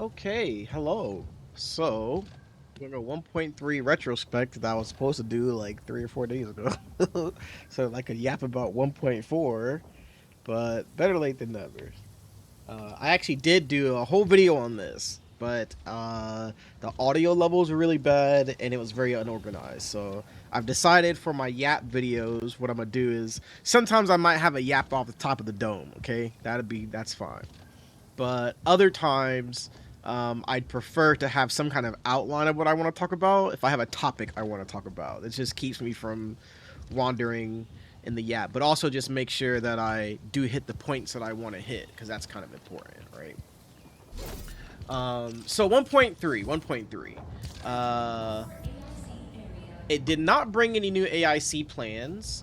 Okay, hello. So, we're going to 1.3 retrospect that I was supposed to do like 3 or 4 days ago. So, like a yap about 1.4, but better late than never. I actually did do a whole video on this, but the audio levels were really bad and it was very unorganized. So, I've decided for my yap videos, what I'm going to do is sometimes I might have a yap off the top of the dome, okay? That's fine. But other times I'd prefer to have some kind of outline of what I want to talk about if I have a topic I want to talk about. It just keeps me from wandering in the yap, but also just make sure that I do hit the points that I want to hit because that's kind of important, right? So 1.3 it did not bring any new AIC plans,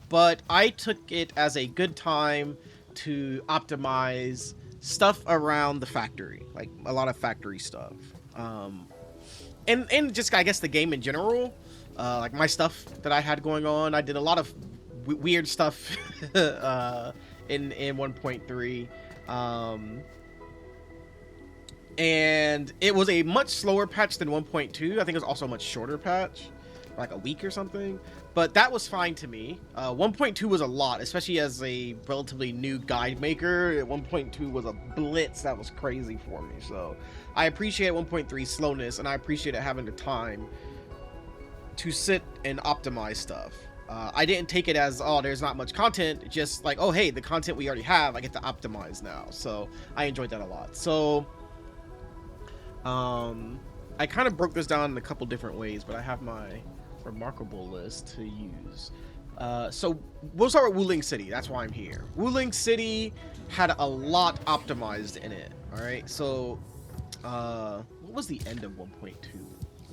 but I took it as a good time to optimize stuff around the factory, like a lot of factory stuff, and just I guess the game in general, like my stuff that I had going on. I did a lot of weird stuff in 1.3. And it was a much slower patch than 1.2. I think it was also a much shorter patch, like a week or something. But that was fine to me. 1.2 was a lot, especially as a relatively new guide maker. 1.2 was a blitz that was crazy for me. So I appreciate 1.3 slowness, and I appreciate it having the time to sit and optimize stuff. I didn't take it as, oh, there's not much content, just like, oh, hey, the content we already have, I get to optimize now. So I enjoyed that a lot. So I kind of broke this down in a couple different ways, but I have my remarkable list to use. So we'll start with Wuling City. That's why I'm here. Wuling City had a lot optimized in it. All right. So, what was the end of 1.2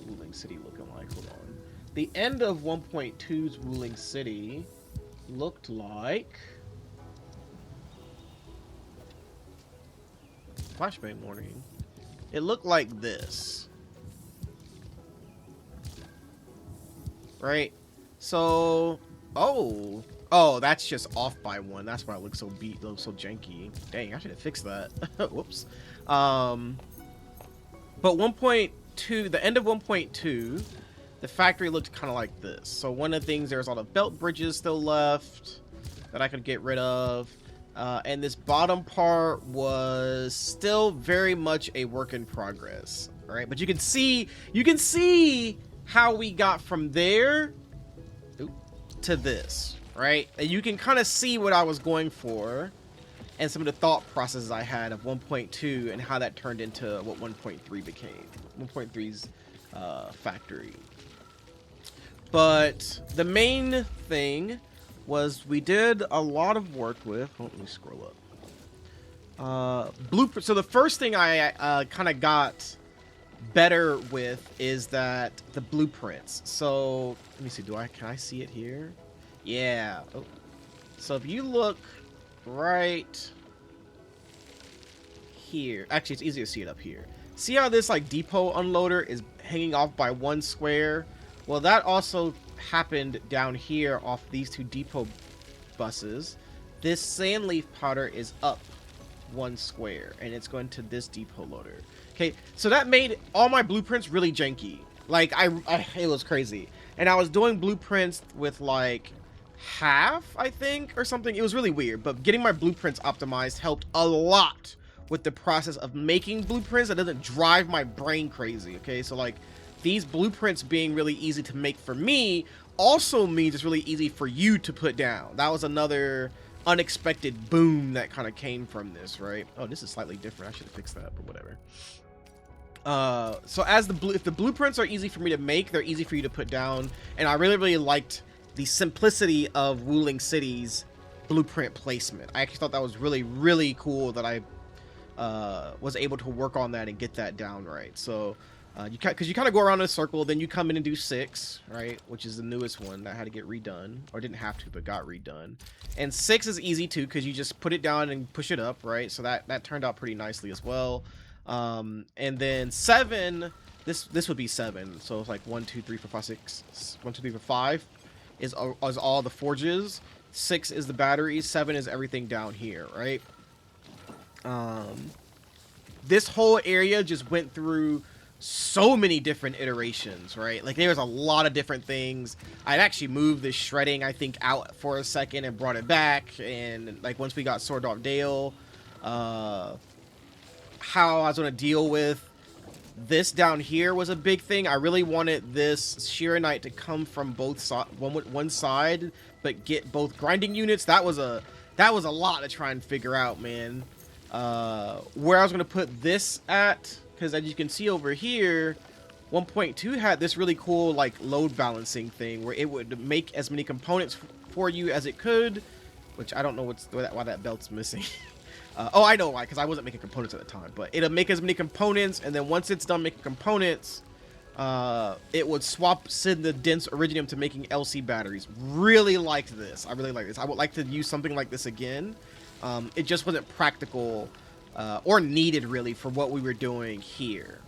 Wuling City looking like? Hold on. The end of 1.2's Wuling City looked like flashbang warning. It looked like this, right? So, oh, that's just off by one. That's why it looks so so janky. Dang, I should have fixed that. Whoops. But 1.2, the end of 1.2, the factory looked kind of like this. So one of the things, there's all the belt bridges still left that I could get rid of. And this bottom part was still very much a work in progress. All right, but you can see how we got from there to this, right? And you can kind of see what I was going for and some of the thought processes I had of 1.2 and how that turned into what 1.3 became. 1.3's factory. But the main thing was we did a lot of work with, let me scroll up. Blueprint. So the first thing I kind of got better with is that the blueprints. So let me see, can I see it here? Yeah. Oh. So if you look right here, actually it's easier to see it up here. See how this like depot unloader is hanging off by one square? Well, that also happened down here off these two depot buses. This sand leaf powder is up one square and it's going to this depot loader. Okay, so that made all my blueprints really janky. Like it was crazy. And I was doing blueprints with like half, I think, or something. It was really weird, but getting my blueprints optimized helped a lot with the process of making blueprints that doesn't drive my brain crazy. Okay, so like these blueprints being really easy to make for me also means it's really easy for you to put down. That was another unexpected boom that kind of came from this, right? Oh, this is slightly different. I should have fixed that, but whatever. So as if the blueprints are easy for me to make, they're easy for you to put down, and I really liked the simplicity of Wuling City's blueprint placement. I actually thought that was really cool that I was able to work on that and get that down right. So because you kind of go around in a circle, then you come in and do 6, right, which is the newest one that had to get redone, or didn't have to but got redone. And 6 is easy too because you just put it down and push it up, right? So that turned out pretty nicely as well. And then 7, this would be 7, so it's like 1 2 3 4 5 6 1 2 3 4 5 is all the forges. 6 is the batteries. 7 is everything down here, right? this whole area just went through so many different iterations, right? Like there was a lot of different things. I'd actually moved the shredding, I think, out for a second and brought it back. And like once we got Sword Dog Dale, how I was gonna deal with this down here was a big thing. I really wanted this Sheer Knight to come from both one side, but get both grinding units. That was a lot to try and figure out, man. Where I was gonna put this at, because as you can see over here, 1.2 had this really cool like load balancing thing where it would make as many components for you as it could, which I don't know why that belt's missing. Oh, I know why, because I wasn't making components at the time, but it'll make as many components, and then once it's done making components, it would send the dense iridium to making LC batteries. Really liked this. I really like this. I would like to use something like this again. It just wasn't practical or needed really for what we were doing here.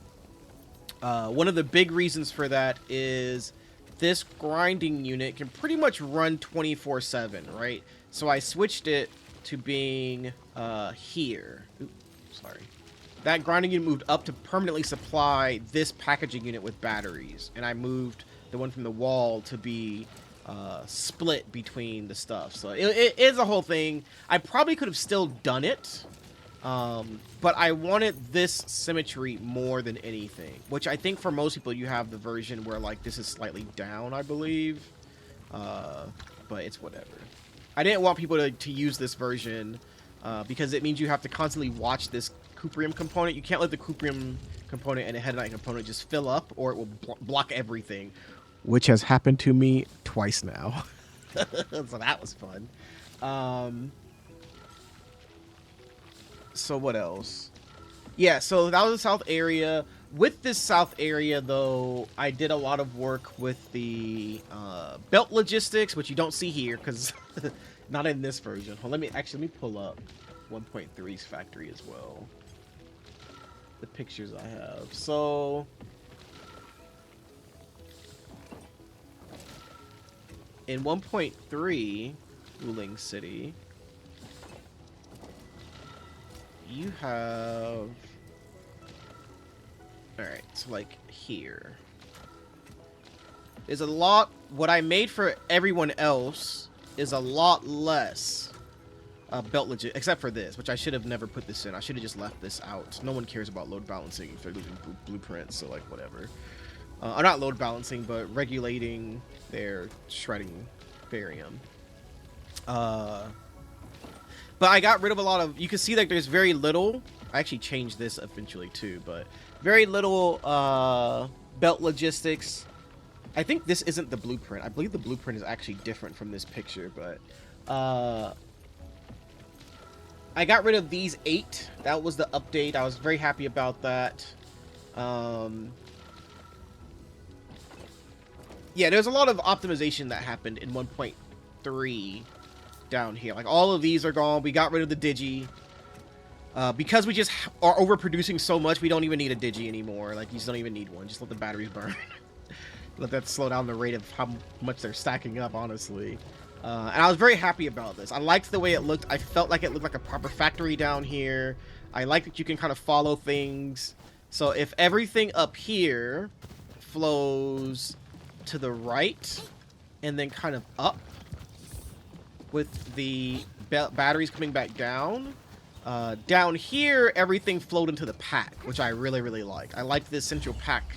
One of the big reasons for that is this grinding unit can pretty much run 24/7, right? So I switched it to being here. Oops, sorry. That grinding unit moved up to permanently supply this packaging unit with batteries, and I moved the one from the wall to be split between the stuff. So it is a whole thing. I probably could have still done it, but I wanted this symmetry more than anything, which I think for most people you have the version where like this is slightly down, I believe, but it's whatever. I didn't want people to use this version because it means you have to constantly watch this cuprium component. You can't let the cuprium component and the headlight component just fill up, or it will block everything, which has happened to me twice now. So that was fun. So what else? Yeah, so that was the south area. With this south area, though, I did a lot of work with the belt logistics, which you don't see here because not in this version. Well, let me pull up 1.3's factory as well. The pictures I have. So in 1.3 Wuling City, you have, alright, so like here is a lot. What I made for everyone else is a lot less belt legit, except for this, which I should have never put this in. I should have just left this out. No one cares about load balancing if they're using blueprints, so like whatever. Or not load balancing, but regulating their shredding barium. But I got rid of a lot of, you can see like there's very little. I actually changed this eventually too, but very little belt logistics. I think this isn't the blueprint. I believe the blueprint is actually different from this picture, but I got rid of these 8. That was the update. I was very happy about that. Yeah, there's a lot of optimization that happened in 1.3 down here. Like all of these are gone. We got rid of the digi. Because we just are overproducing so much, we don't even need a digi anymore. Like, you just don't even need one. Just let the batteries burn. Let that slow down the rate of how much they're stacking up, honestly. And I was very happy about this. I liked the way it looked. I felt like it looked like a proper factory down here. I like that you can kind of follow things. So if everything up here flows to the right and then kind of up with the batteries coming back down, down here everything flowed into the pack, which I really, really like. I like this central pack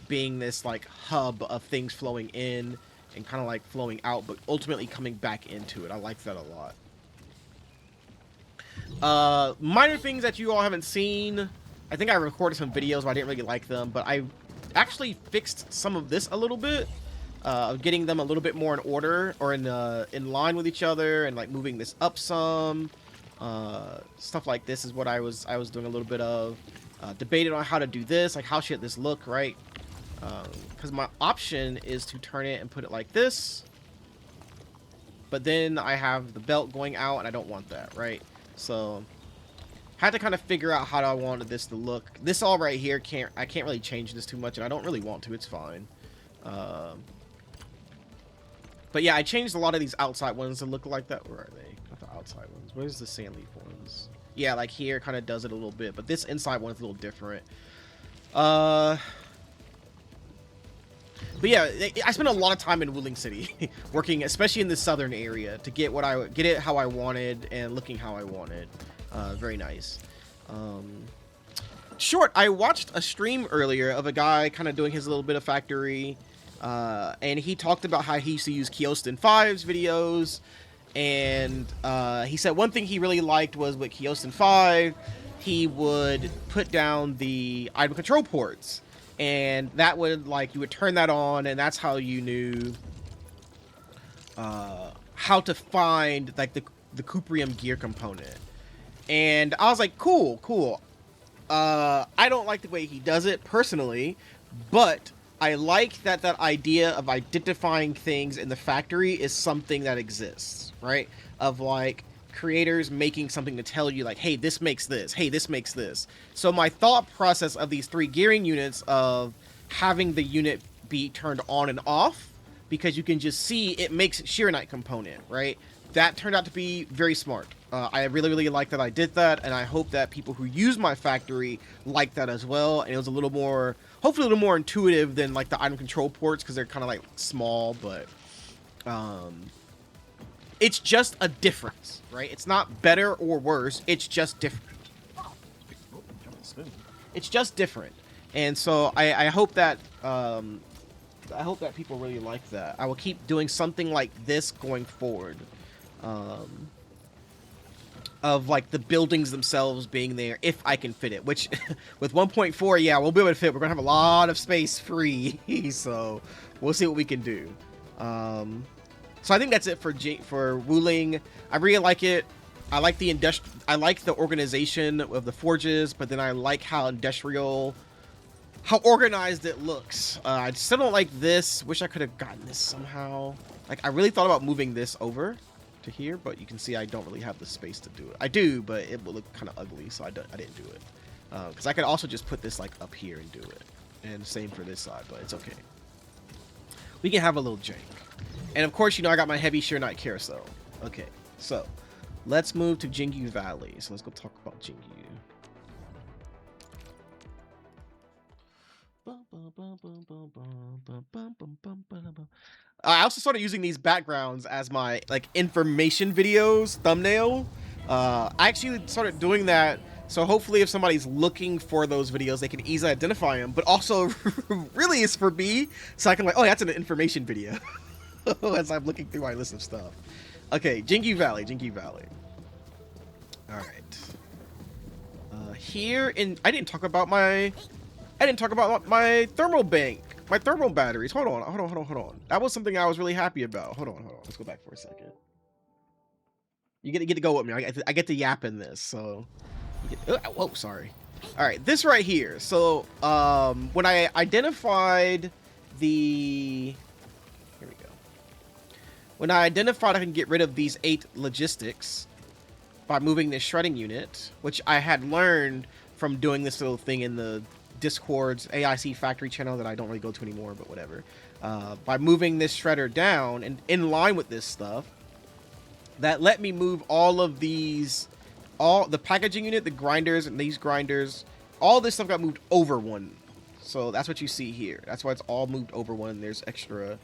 being this like hub of things flowing in and kind of like flowing out, but ultimately coming back into it. I like that a lot. Minor things that you all haven't seen. I think I recorded some videos, but I didn't really like them. But I actually fixed some of this a little bit, getting them a little bit more in order or in line with each other, and like moving this up some. Stuff like this is what I was doing a little bit of. Debated on how to do this, like how should this look, right? Because my option is to turn it and put it like this, but then I have the belt going out and I don't want that, right? So had to kind of figure out how I wanted this to look. This all right here, I can't really change this too much, and I don't really want to. It's fine. But yeah, I changed a lot of these outside ones to look like that. Where are they? Not the outside ones. Where's the sand leaf ones? Yeah, like here kind of does it a little bit, but this inside one's a little different. But yeah, I spent a lot of time in Wuling City working, especially in the southern area, to get it how I wanted and looking how I wanted. Very nice. Short, I watched a stream earlier of a guy kind of doing his little bit of factory, and he talked about how he used to use Kyostin 5's videos, and he said one thing he really liked was with Kyostin 5, he would put down the item control ports, and that would, like, you would turn that on, and that's how you knew how to find, like, the Cuprium gear component. And I was like, cool. I don't like the way he does it personally, but I like that idea of identifying things in the factory is something that exists, right? Of like creators making something to tell you like, hey, this makes this, hey, this makes this. So my thought process of these 3 gearing units of having the unit be turned on and off, because you can just see it makes Sheer Knight component, right? That turned out to be very smart. I really like that I did that, and I hope that people who use my factory like that as well. And it was a little more, hopefully a little more intuitive than like the item control ports, because they're kind of like small, but it's just a difference, right? It's not better or worse, it's just different. It's just different. And so I hope that people really like that. I will keep doing something like this going forward. Of like the buildings themselves being there if I can fit it, which with 1.4, yeah, we'll be able to fit. We're gonna have a lot of space free, so we'll see what we can do. So I think that's it for Wuling. I really like it. I like the organization of the forges, but then I like how organized it looks. I still don't like this. Wish I could have gotten this somehow. Like, I really thought about moving this over to here, but you can see I don't really have the space to do it. I do, but it will look kind of ugly, so I didn't do it. Because I could also just put this like up here and do it. And same for this side, but it's okay. We can have a little jank. And of course, you know, I got my heavy Sheer Knight carousel. Okay, so let's move to Jingyu Valley. So let's go talk about Jingyu. I also started using these backgrounds as my like information videos thumbnail. I actually started doing that, so hopefully if somebody's looking for those videos, they can easily identify them. But also, really, it's for me, so I can like, oh, that's an information video as I'm looking through my list of stuff. Okay, Jingyu Valley. All right. Here I didn't talk about my thermal bank. My thermal batteries. Hold on. That was something I was really happy about. Hold on. Let's go back for a second. You get to go with me. I get to yap in this. So, whoa, sorry. All right, this right here. So, when I identified here we go. When I identified I can get rid of these 8 logistics by moving this shredding unit, which I had learned from doing this little thing in the Discord's AIC factory channel that I don't really go to anymore, but whatever. By moving this shredder down and in line with this stuff, that let me move all of these, all the packaging unit, the grinders, and these grinders, all this stuff got moved over 1. So that's what you see here. That's why it's all moved over 1. And there's extra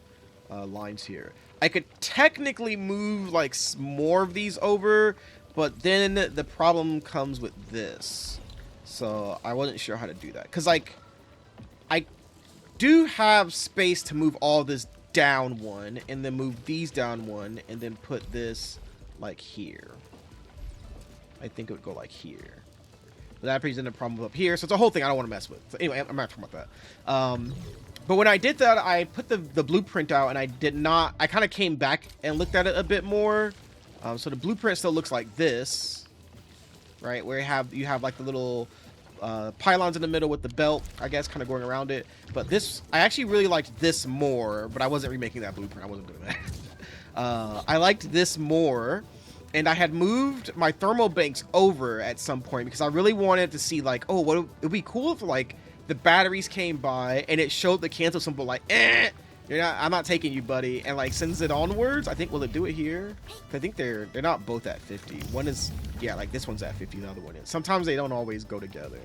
lines here. I could technically move like more of these over, but then the problem comes with this. So I wasn't sure how to do that, because like I do have space to move all this down 1 and then move these down 1 and then put this like here. I think it would go like here. But that presented a problem up here, so it's a whole thing I don't want to mess with. So anyway, I'm not talking about that. But when I did that, I put the blueprint out, and I kind of came back and looked at it a bit more. So the blueprint still looks like this, right? Where you have like the little pylons in the middle with the belt, I guess, kind of going around it. But this, I actually really liked this more, but I wasn't remaking that blueprint. I wasn't doing that. I liked this more, and I had moved my thermal banks over at some point because I really wanted to see like, oh, it would be cool if like the batteries came by and it showed the cancel symbol like, I'm not taking you, buddy, and like sends it onwards. I think will it do it here? I think they're not both at 50. One is, yeah, like this one's at 50, the other one is. Sometimes they don't always go together.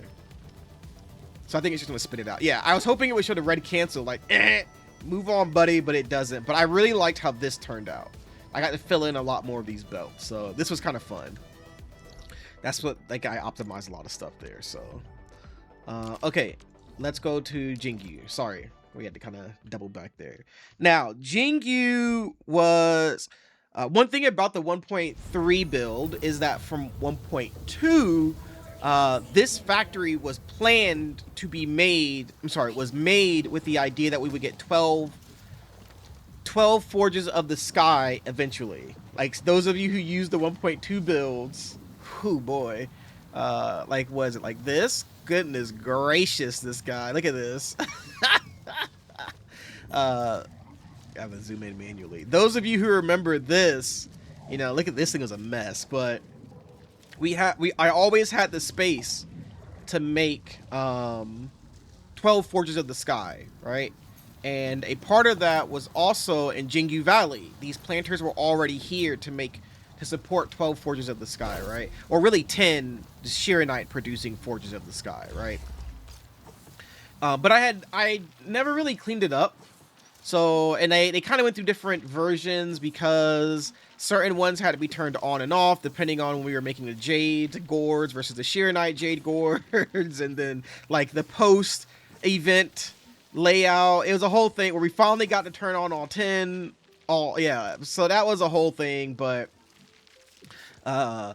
So I think it's just gonna spit it out. Yeah, I was hoping it would show the red cancel, like, move on, buddy, but it doesn't. But I really liked how this turned out. I got to fill in a lot more of these belts, so this was kind of fun. That's what, like, I optimized a lot of stuff there. So, okay, let's go to Jingyu. Sorry. We had to kind of double back there. Now, Jingyu was... one thing about the 1.3 build is that from 1.2, this factory was planned to be made... I'm sorry, was made with the idea that we would get 12 Forges of the Sky eventually. Like, those of you who use the 1.2 builds... Whew, boy. Like, was it like this? Goodness gracious, this guy. Look at this. I have to zoom in manually. Those of you who remember this, you know, look at this thing was a mess, but I always had the space to make 12 Forges of the Sky, right? And a part of that was also in Jingyu Valley. These planters were already here to support 12 Forges of the Sky, right? Or really 10 Shiranite producing Forges of the Sky, right? But I never really cleaned it up. So, and they kind of went through different versions because certain ones had to be turned on and off depending on when we were making the Jade Gourds versus the Shiranite Jade Gourds, and then like the post event layout. It was a whole thing where we finally got to turn on all 10. Yeah, so that was a whole thing, but I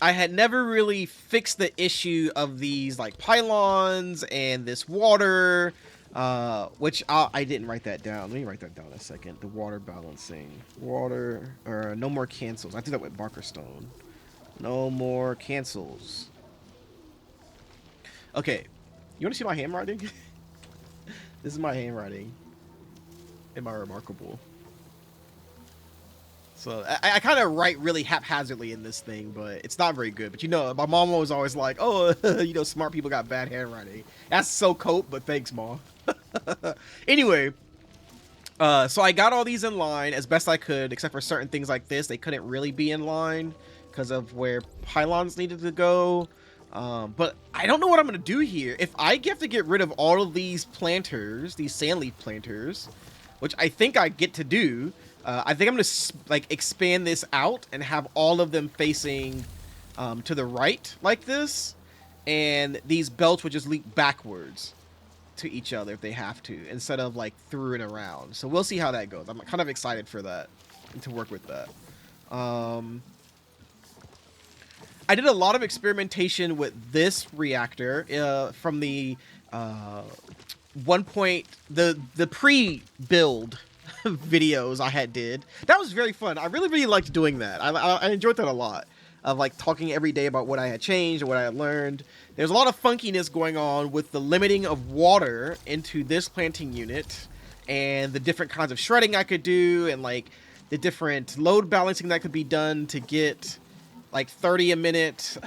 had never really fixed the issue of these like pylons and this water. Which I didn't write that down. Let me write that down a second. The water balancing. Water, or no more cancels. I do that with Barkerstone. No more cancels. Okay. You want to see my handwriting? This is my handwriting. Am I remarkable? So I kind of write really haphazardly in this thing, but it's not very good. But you know, my mom was always like, oh, you know, smart people got bad handwriting. That's so cope, but thanks, Mom. Anyway, so I got all these in line as best I could, except for certain things like this. They couldn't really be in line because of where pylons needed to go. But I don't know what I'm going to do here. If I have to get rid of all of these planters, these sandleaf planters, which I think I get to do, I think I'm going to like expand this out and have all of them facing to the right like this. And these belts would just leak backwards to each other if they have to, instead of like through and around. So we'll see how that goes. I'm kind of excited for that and to work with that. I did a lot of experimentation with this reactor from the the pre-build videos I did. That was very fun. I really liked doing that. I enjoyed that a lot, of like talking every day about what I had changed and what I had learned. There's a lot of funkiness going on with the limiting of water into this planting unit and the different kinds of shredding I could do, and like the different load balancing that could be done to get like 30 a minute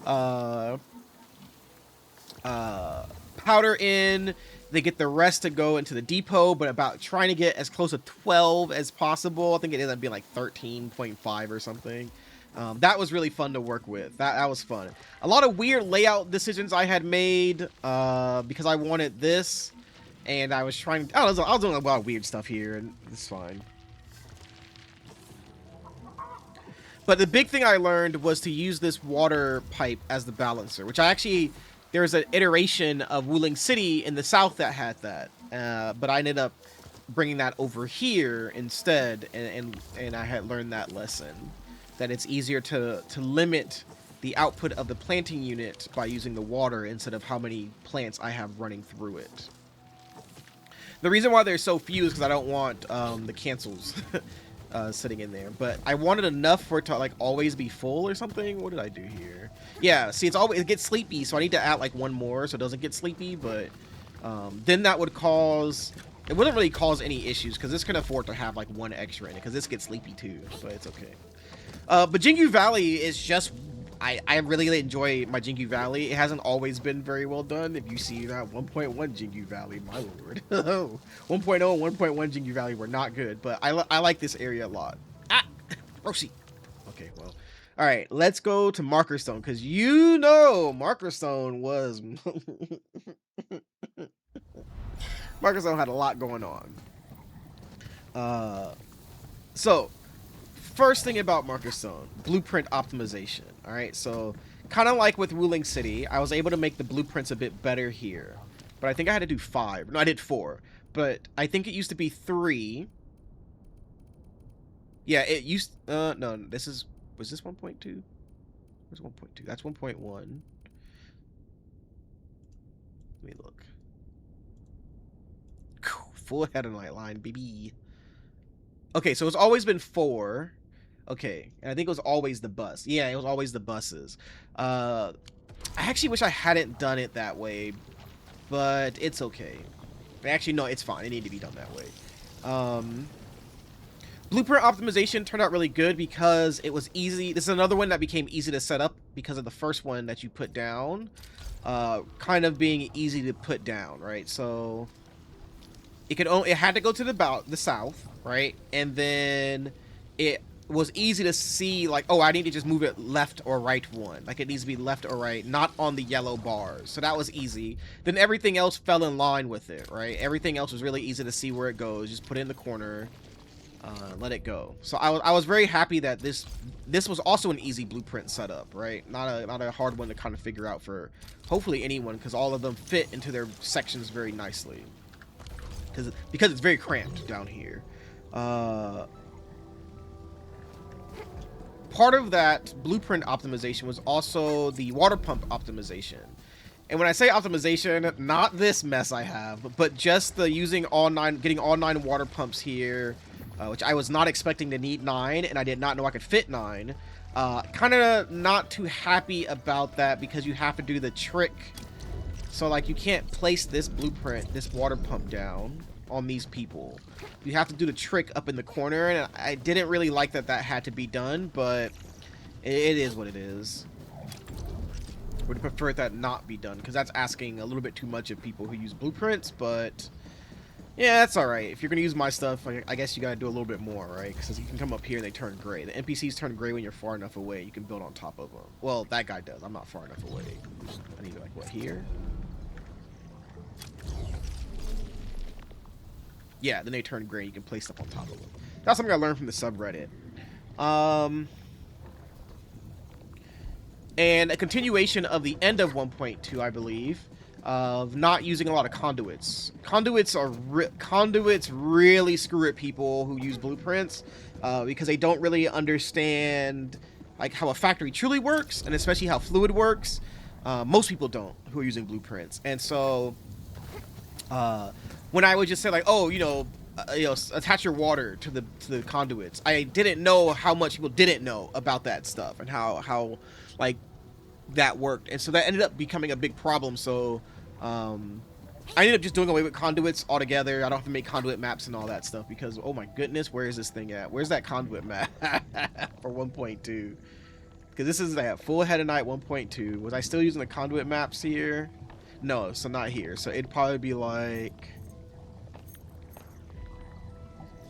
powder in. They get the rest to go into the depot, but about trying to get as close to 12 as possible. I think it ended up being like 13.5 or something. That was really fun to work with. That was fun. A lot of weird layout decisions I had made because I wanted this, and I was trying. I was doing a lot of weird stuff here, and it's fine. But the big thing I learned was to use this water pipe as the balancer, which I actually, there's an iteration of Wuling City in the south that had that, but I ended up bringing that over here instead, and I had learned that lesson, that it's easier to limit the output of the planting unit by using the water instead of how many plants I have running through it. The reason why there's so few is because I don't want the cancels sitting in there, but I wanted enough for it to like always be full or something. What did I do here? Yeah, see, it gets sleepy, so I need to add like one more so it doesn't get sleepy, but then that would cause, it wouldn't really cause any issues because this can afford to have like one extra in it because this gets sleepy too, but it's okay. But Jingyu Valley is just I really enjoy my Jingu Valley. It hasn't always been very well done. If you see that 1.1 Jingu Valley, my lord. 1.0 and 1.1 Jingu Valley were not good, but I like this area a lot. Ah, Roshi. Okay, well. All right, let's go to Marker Stone, because you know Marker Stone was... Marker Stone had a lot going on. So, first thing about Marker Stone, blueprint optimization. All right, so kind of like with Ruling City, I was able to make the blueprints a bit better here. But I think I had to do 5. No, I did 4. But I think it used to be 3. Yeah, it used... no, this is... Was this 1.2? Where's 1.2? That's 1.1. Let me look. Full head of night line, baby. Okay, so it's always been 4. Okay, and I think it was always the bus. Yeah, it was always the buses. I actually wish I hadn't done it that way, but it's okay. Actually, no, it's fine. It needed to be done that way. Blueprint optimization turned out really good because it was easy. This is another one that became easy to set up because of the first one that you put down. Kind of being easy to put down, right? So it had to go to the south, right? And then it was easy to see, like, oh, I need to just move it left or right one. Like, it needs to be left or right, not on the yellow bars. So that was easy. Then everything else fell in line with it, right? Everything else was really easy to see where it goes. Just put it in the corner, let it go. So I was very happy that this was also an easy blueprint setup, right? Not a hard one to kind of figure out for hopefully anyone, because all of them fit into their sections very nicely. Because it's very cramped down here. Part of that blueprint optimization was also the water pump optimization. And when I say optimization, not this mess I have, but just the getting all 9 water pumps here, which I was not expecting to need 9, and I did not know I could fit 9. Kind of not too happy about that because you have to do the trick. So, like, you can't place this blueprint, this water pump down on these people. You have to do the trick up in the corner, and I didn't really like that had to be done, but it is what it is. Would have preferred that not be done, because that's asking a little bit too much of people who use blueprints, but yeah, that's alright. If you're going to use my stuff, I guess you got to do a little bit more, right? Because you can come up here and they turn gray. The NPCs turn gray when you're far enough away. You can build on top of them. Well, that guy does. I'm not far enough away. I need to, like, what, here? Yeah, then they turn gray. You can place stuff on top of them. That's something I learned from the subreddit. And a continuation of the end of 1.2, I believe, of not using a lot of conduits. Conduits really screw at people who use blueprints because they don't really understand like how a factory truly works, and especially how fluid works. Most people don't who are using blueprints, and so when I would just say like, oh, attach your water to the conduits, I didn't know how much people didn't know about that stuff and how like that worked, and so that ended up becoming a big problem. So I ended up just doing away with conduits altogether. I don't have to make conduit maps and all that stuff because, oh my goodness, where is this thing at? Where's that conduit map for 1.2? Because this is that full head of night 1.2. Was I still using the conduit maps here? No, so not here. So it'd probably be like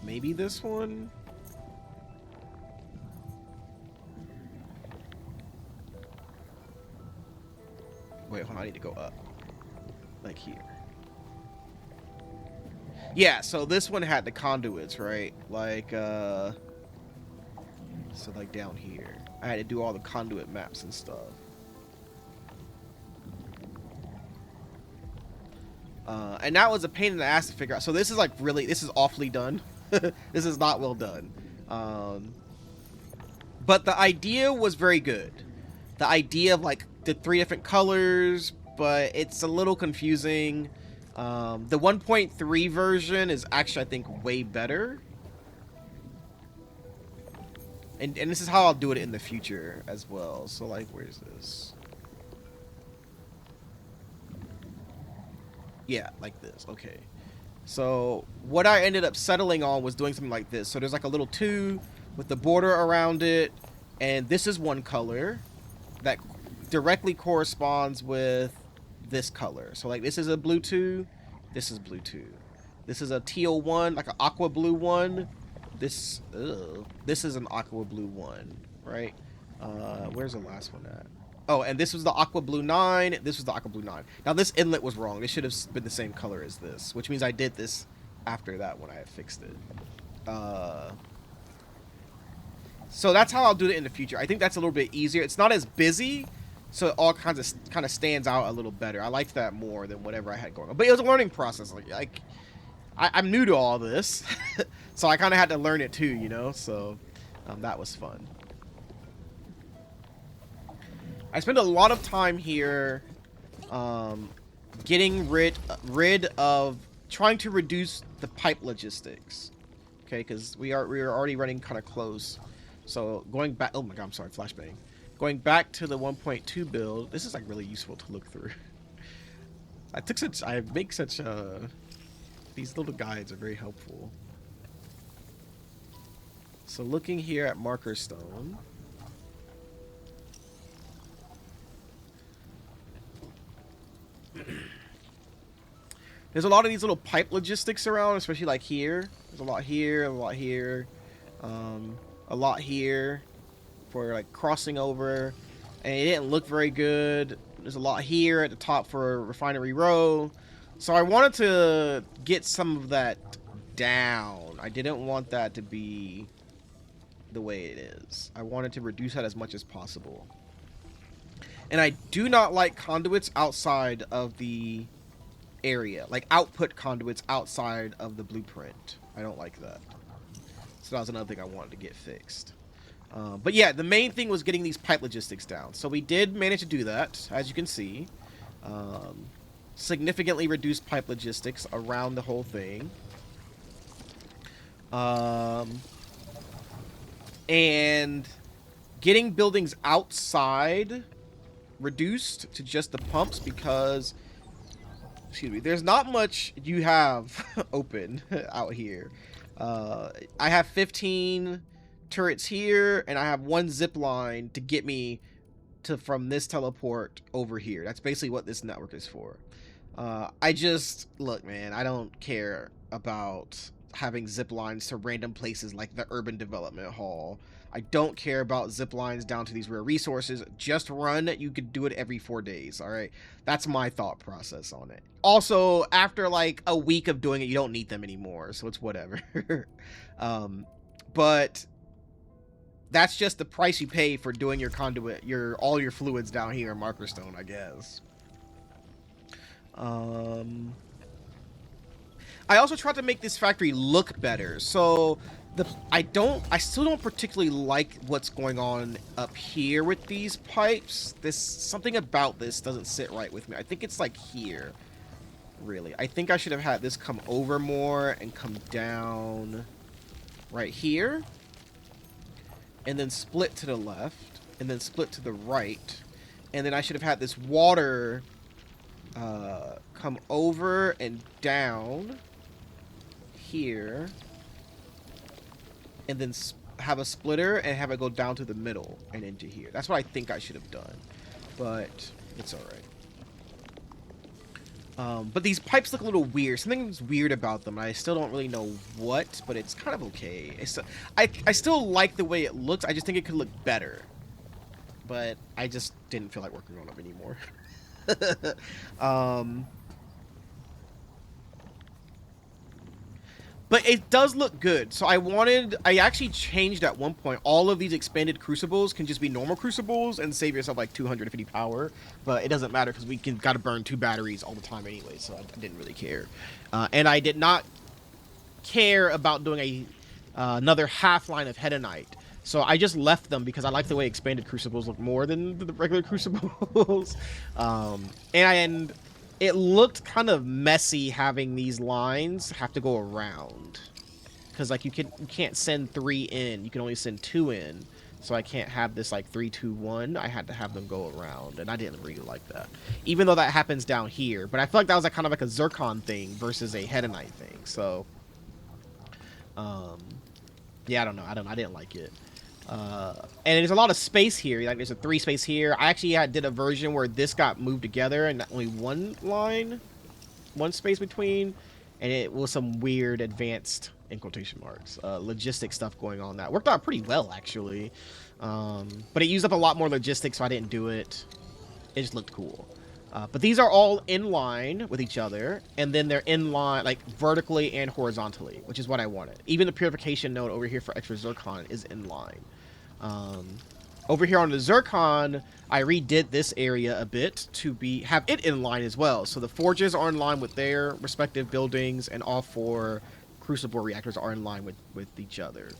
maybe this one. Wait, hold on, I need to go up. Like here. Yeah, so this one had the conduits, right? Like, so like down here. I had to do all the conduit maps and stuff. And that was a pain in the ass to figure out. So this is like really, this is awfully done. This is not well done. But the idea was very good. The idea of like the 3 different colors, but it's a little confusing. The 1.3 version is actually, I think, way better. And this is how I'll do it in the future as well. So like, where's this? Yeah, like this. Okay. So what I ended up settling on was doing something like this. So there's like a little 2 with the border around it, and this is one color. that directly corresponds with this color. So like this is a blue 2, this is blue 2. This is a teal 1, like an aqua blue 1. This is an aqua blue 1, right? Where's the last one at? Oh, and this was the aqua blue 9. This was the aqua blue 9. Now this inlet was wrong. This should have been the same color as this, which means I did this after that when I had fixed it. So that's how I'll do it in the future. I think that's a little bit easier. It's not as busy, so it all kind of stands out a little better. I liked that more than whatever I had going on. But it was a learning process. Like I'm new to all this, so I kind of had to learn it too, you know. So that was fun. I spent a lot of time here getting rid of trying to reduce the pipe logistics. Okay, because we are already running kind of close. So going back, oh my god, I'm sorry, flashbang. Going back to the 1.2 build, this is like really useful to look through. I make such these little guides are very helpful. So looking here at marker stone. There's a lot of these little pipe logistics around, especially like here. There's a lot here, a lot here, a lot here for like crossing over, and it didn't look very good. There's a lot here at the top for Refinery Row. So I wanted to get some of that down. I didn't want that to be the way it is. I wanted to reduce that as much as possible. And I do not like conduits outside of the area, like output conduits outside of the blueprint. I don't like that. So that was another thing I wanted to get fixed. But yeah, the main thing was getting these pipe logistics down. So we did manage to do that, as you can see. Significantly reduced pipe logistics around the whole thing. And getting buildings outside reduced to just the pumps because, excuse me, there's not much you have open out here. I have 15 turrets here, and I have one zip line to get me to from this teleport over here. That's basically what this network is for. Look, man, I don't care about having zip lines to random places like the urban development hall. I don't care about zip lines down to these rare resources. Just run. You could do it every 4 days. All right. That's my thought process on it. Also, after like a week of doing it, you don't need them anymore. So it's whatever. But that's just the price you pay for doing your conduit, all your fluids down here in Markerstone, I guess. I also tried to make this factory look better. So I still don't particularly like what's going on up here with these pipes. Something about this doesn't sit right with me. I think it's like here, really. I think I should have had this come over more and come down right here, and then split to the left, and then split to the right, and then I should have had this water come over and down here, and then have a splitter and have it go down to the middle and into here. That's what I think I should have done, but it's all right. But these pipes look a little weird. Something's weird about them. I still don't really know what, but it's kind of okay. I still like the way it looks. I just think it could look better. But I just didn't feel like working on them anymore. But it does look good. So I actually changed at one point. All of these expanded crucibles can just be normal crucibles and save yourself like 250 power. But it doesn't matter because we got to burn 2 batteries all the time anyway. So I didn't really care. And I did not care about doing another half line of Hedonite. So I just left them because I like the way expanded crucibles look more than the regular crucibles. And it looked kind of messy having these lines have to go around, because like you can't send 3 in, you can only send 2 in, so I can't have this like 3, 2, 1. I had to have them go around, and I didn't really like that, even though that happens down here. But I feel like that was like kind of like a zircon thing versus a Hedonite thing. So yeah, I don't know, I didn't like it. And there's a lot of space here. Like there's a 3 space here. I actually did a version where this got moved together and only one line, one space between, and it was some weird advanced, in quotation marks, logistic stuff going on that worked out pretty well actually. But it used up a lot more logistics, so I didn't do it. It just looked cool. But these are all in line with each other, and then they're in line, like, vertically and horizontally, which is what I wanted. Even the purification node over here for extra zircon is in line. Over here on the zircon, I redid this area a bit to have it in line as well. So the forges are in line with their respective buildings, and all 4 crucible reactors are in line with each other.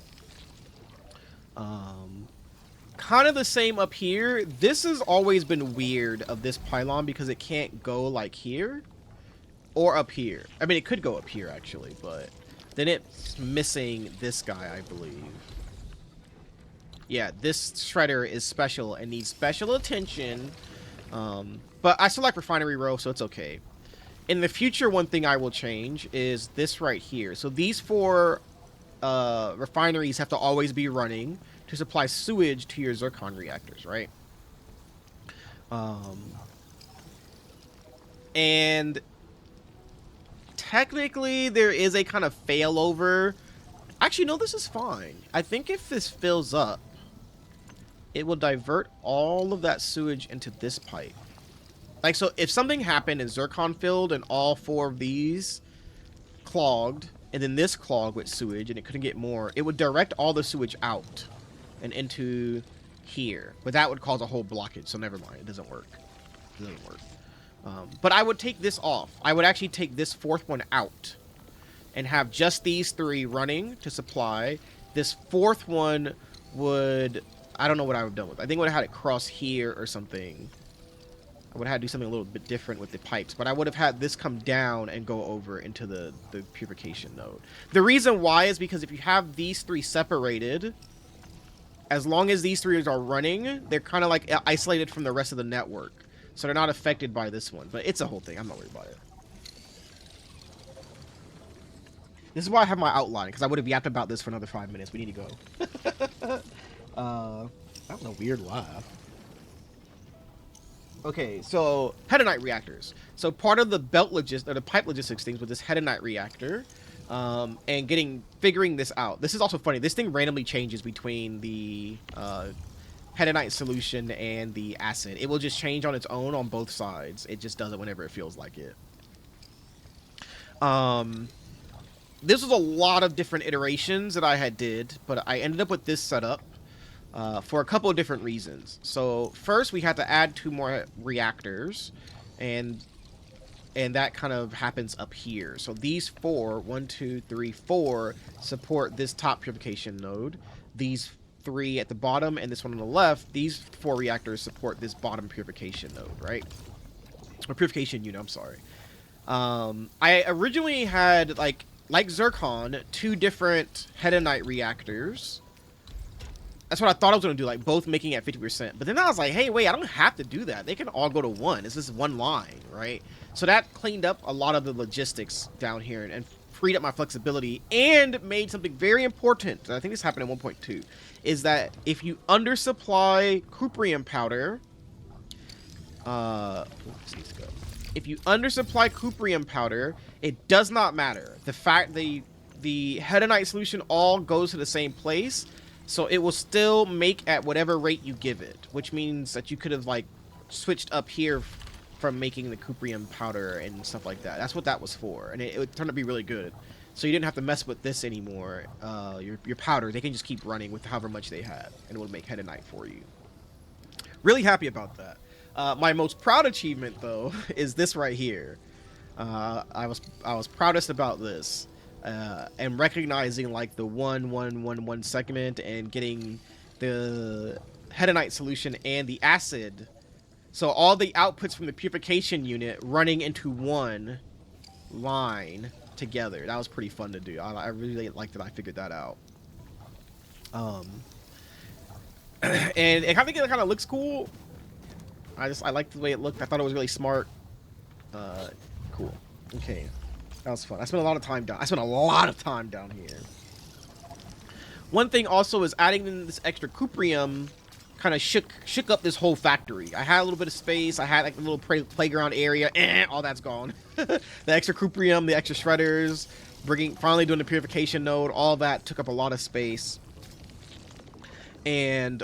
Kind of the same up here. This has always been weird of this pylon because it can't go like here or up here. I mean, it could go up here actually, but then it's missing this guy, I believe. Yeah, this shredder is special and needs special attention. But I select refinery row, so it's okay. In the future, one thing I will change is this right here. So these 4 refineries have to always be running to supply sewage to your zircon reactors, right? And technically there is a kind of failover. Actually, no, this is fine. I think if this fills up, it will divert all of that sewage into this pipe. Like, so if something happened and zircon filled and all 4 of these clogged, and then this clogged with sewage and it couldn't get more, it would direct all the sewage out and into here. But that would cause a whole blockage, so never mind. It doesn't work. It doesn't work. But I would take this off. I would actually take this 4th one out and have just these 3 running to supply. This 4th one would... I don't know what I would have done with it. I think I would have had it cross here or something. I would have had to do something a little bit different with the pipes, but I would have had this come down and go over into the purification node. The reason why is because if you have these 3 separated, as long as these 3 are running, they're kind of like isolated from the rest of the network. So they're not affected by this one, but it's a whole thing. I'm not worried about it. This is why I have my outline, because I would have yapped about this for another 5 minutes. We need to go. That was a weird laugh. Okay, so hedanite reactors. So part of the belt or the pipe logistics things with this hedanite reactor, and figuring this out. This is also funny. This thing randomly changes between the hedanite solution and the acid. It will just change on its own on both sides. It just does it whenever it feels like it. This was a lot of different iterations that I had did, but I ended up with this setup. For a couple of different reasons. So first we had to add 2 more reactors, and that kind of happens up here. So these 4, 1, 2, 3, 4 support this top purification node. These 3 at the bottom and this one on the left, these 4 reactors support this bottom purification node, right? Or purification unit, I'm sorry. I originally had like zircon, 2 different hedanite reactors. That's what I thought I was going to do, like, both making at 50%. But then I was like, hey, wait, I don't have to do that. They can all go to 1. It's just 1 line, right? So that cleaned up a lot of the logistics down here and freed up my flexibility and made something very important. I think this happened in 1.2. Is that if you undersupply cuprium powder... If you undersupply cuprium powder, it does not matter. The fact the hedanite solution all goes to the same place... So it will still make at whatever rate you give it, which means that you could have, like, switched up here from making the cuprium powder and stuff like that. That's what that was for, and it would turn out to be really good. So you didn't have to mess with this anymore. Your powder, they can just keep running with however much they had, and it would make hedanite for you. Really happy about that. My most proud achievement, though, is this right here. I was proudest about this. And recognizing like the 1 segment and getting the hedanite solution and the acid, so all the outputs from the purification unit running into 1 line together. That was pretty fun to do. I really liked that I figured that out. And I think it kind of looks cool. I liked the way it looked. I thought it was really smart. Cool. Okay. That was fun. I spent a lot of time down here. One thing also is adding in this extra cuprium kind of shook up this whole factory. I had a little bit of space. I had like a little playground area. All that's gone. The extra cuprium, the extra shredders, finally doing the purification node. All that took up a lot of space. And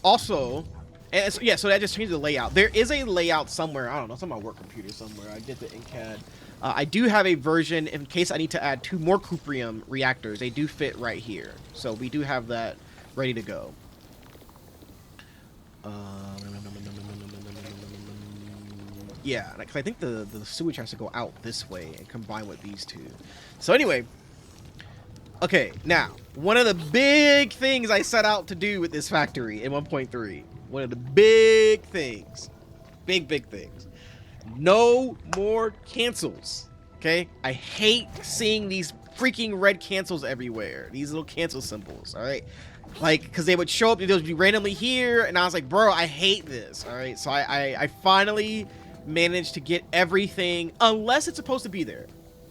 also, and so, yeah, so that just changed the layout. There is a layout somewhere. I don't know. It's on my work computer somewhere. I did it in CAD. I do have a version in case I need to add 2 more cuprium reactors. They do fit right here. So we do have that ready to go. Yeah, because I think the sewage has to go out this way and combine with these two. So anyway, okay, now, one of the big things I set out to do with this factory in 1.3, one of the big things, big things, no more cancels, okay? I hate seeing these freaking red cancels everywhere, these little cancel symbols, all right? Like, because they would show up, they would be randomly here, and I was like, bro, I hate this, all right? So I finally managed to get everything, unless it's supposed to be there.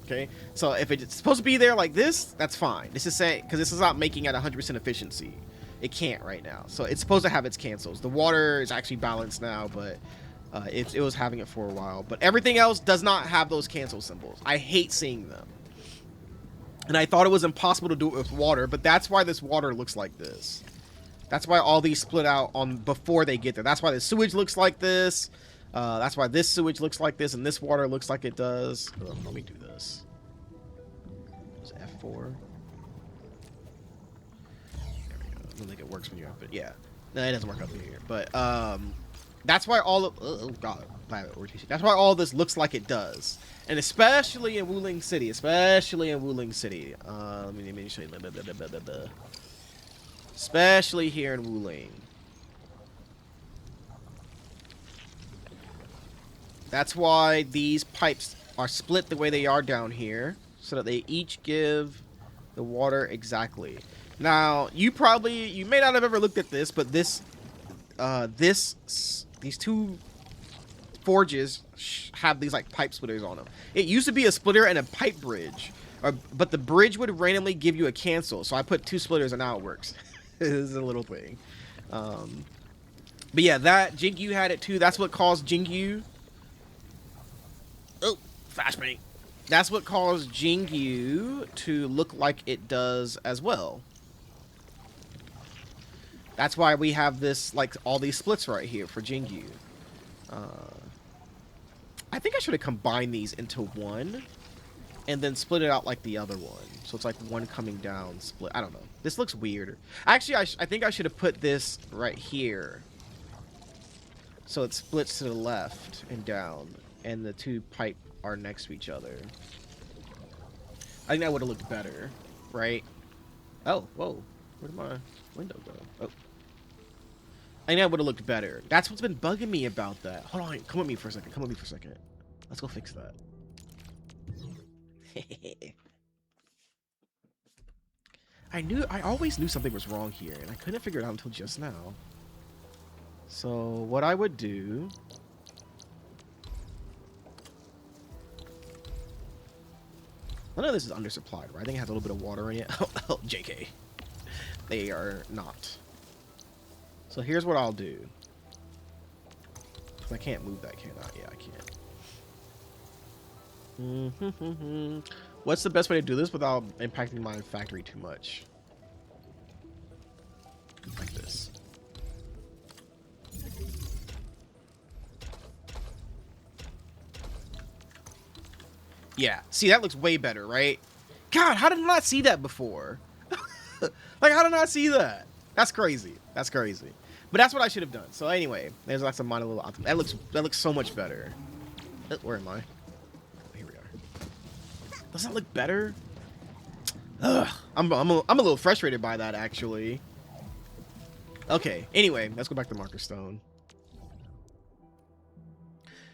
Okay, so if it's supposed to be there like this, that's fine. This is saying, because this is not making at 100% efficiency. It can't right now. So it's supposed to have its cancels. The water is actually balanced now, but it was having it for a while. But everything else does not have those cancel symbols. I hate seeing them. And I thought it was impossible to do it with water, but that's why this water looks like this. That's why all these split out on before they get there. That's why the sewage looks like this. That's why this sewage looks like this, and this water looks like it does. Let me do this. It's F4. There we go. I don't think it works when you have it. Yeah, no, it doesn't work up here. But that's why all of that's why all this looks like it does, and especially in Wuling City. Especially in Wuling City. Let me show you. Especially here in Wuling. That's why these pipes are split the way they are down here, so that they each give the water exactly. Now, you may not have ever looked at this, but these 2 forges have these like pipe splitters on them. It used to be a splitter and a pipe bridge, but the bridge would randomly give you a cancel. So I put 2 splitters and now it works. This is a little thing. But yeah, that Jingyu had it too. That's what caused Jingyu. Oh, flashbang. That's what caused Jingyu to look like it does as well. That's why we have this, like, all these splits right here for Jingyu. I think I should have combined these into one and then split it out like the other one. So it's like one coming down, split. I don't know. This looks weird. Actually, I think I should have put this right here. So it splits to the left and down, and the 2 pipe are next to each other. I think that would have looked better, right? Oh, whoa. Where did my window go? Oh. I think that would have looked better. That's what's been bugging me about that. Hold on. Come with me for a second. Come with me for a second. Let's go fix that. I always knew something was wrong here, and I couldn't figure it out until just now. So, what I would do... None of this is undersupplied, right? I think it has a little bit of water in it. Oh, JK. They are not. So here's what I'll do. I can't move that, can I? Yeah, I can't. What's the best way to do this without impacting my factory too much? Like this. Yeah, see, that looks way better, right? God, how did I not see that before? Like, how did I not see that? That's crazy. That's crazy. But that's what I should have done. So anyway, there's like some minor little optimism. That looks so much better. Where am I? Here we are. Does that look better? Ugh, I'm a little frustrated by that, actually. Okay, anyway, let's go back to Marker Stone.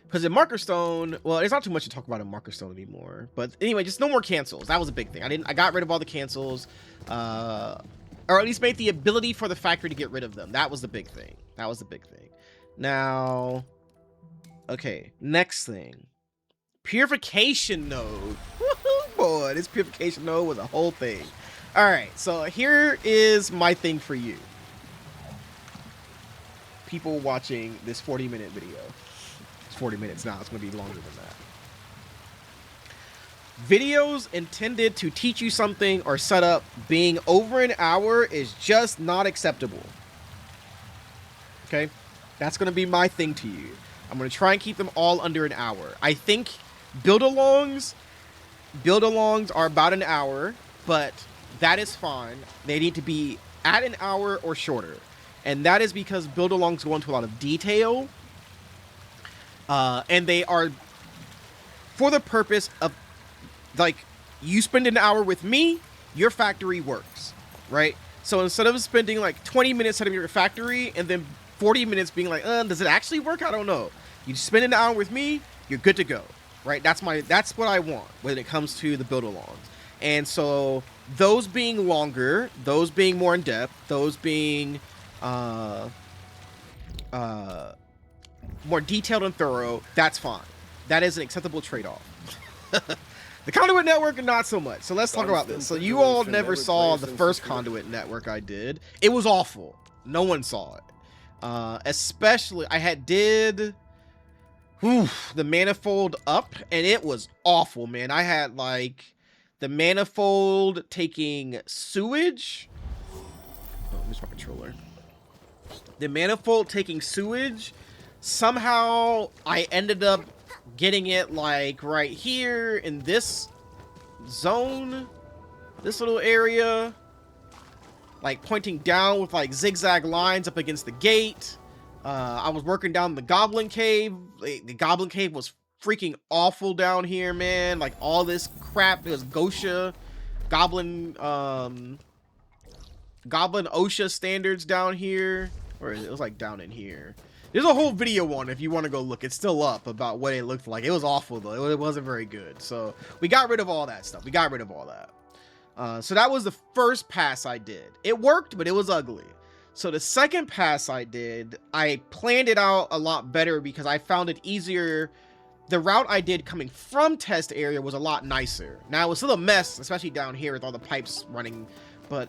Because in Marker Stone, well, there's not too much to talk about in Marker Stone anymore. But anyway, just no more cancels. That was a big thing. I got rid of all the cancels. Or at least made the ability for the factory to get rid of them. That was the big thing. That was the big thing. Now, okay, next thing. Purification node. Woohoo, boy, this purification node was a whole thing. All right, so here is my thing for you. People watching this 40-minute video. It's 40 minutes now. It's going to be longer than that. Videos intended to teach you something or set up being over an hour is just not acceptable. Okay? That's going to be my thing to you. I'm going to try and keep them all under an hour. I think build-alongs are about an hour, but that is fine. They need to be at an hour or shorter. And that is because build-alongs go into a lot of detail. And they are for the purpose of, like, you spend an hour with me, your factory works, right? So instead of spending like 20 minutes setting up your factory and then 40 minutes being like, does it actually work? I don't know. You spend an hour with me, you're good to go, right? That's what I want when it comes to the build-alongs. And so those being longer, those being more in depth, those being more detailed and thorough, that's fine. That is an acceptable trade-off. The Conduit Network, not so much. So let's talk about this. So you all never saw the first Conduit Network I did. It was awful. No one saw it. Especially, I did the manifold up, and it was awful, man. I had, like, the manifold taking sewage. Oh, here's my controller. The manifold taking sewage. Somehow, I ended up getting it, like, right here in this zone. This little area. Like, pointing down with, like, zigzag lines up against the gate. I was working down the Goblin Cave. The Goblin Cave was freaking awful down here, man. Like, all this crap. There's Gosha. Goblin OSHA standards down here. Or it was, like, down in here. There's a whole video on it if you want to go look. It's still up about what it looked like. It was awful, though. It wasn't very good. So, we got rid of all that stuff. We got rid of all that. So that was the first pass I did. It worked, but it was ugly. So the second pass I did, I planned it out a lot better because I found it easier. The route I did coming from test area was a lot nicer. Now, it was still a mess, especially down here with all the pipes running. But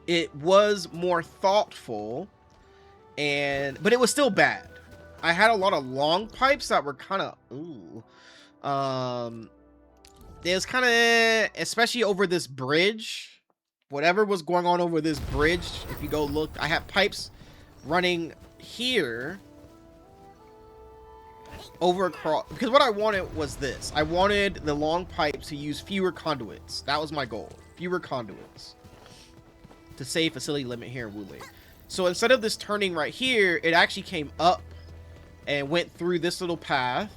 it was more thoughtful, but it was still bad. I had a lot of long pipes that were kind of, it was kind of, especially over this bridge, whatever was going on over this bridge, if you go look, I have pipes running here over across, because what I wanted was this. I wanted the long pipes to use fewer conduits. That was my goal. Fewer conduits to save facility limit here in Wulei. So instead of this turning right here, it actually came up and went through this little path.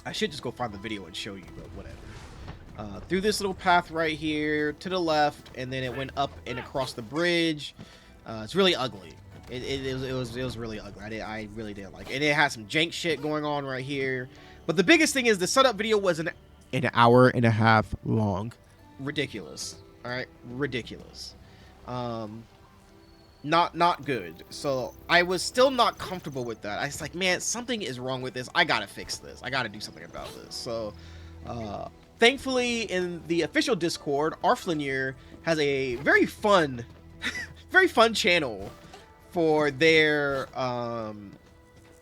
I should just go find the video and show you, but whatever. Through this little path right here to the left, and then it went up and across the bridge. It's really ugly. It was really ugly. I really didn't like it. And it had some jank shit going on right here. But the biggest thing is the setup video was an hour and a half long. Ridiculous. All right, ridiculous. Not good. So I was still not comfortable with that. I was like, man, something is wrong with this. I gotta fix this. I gotta do something about this. So thankfully in the official Discord, Arflinier has a very fun very fun channel for their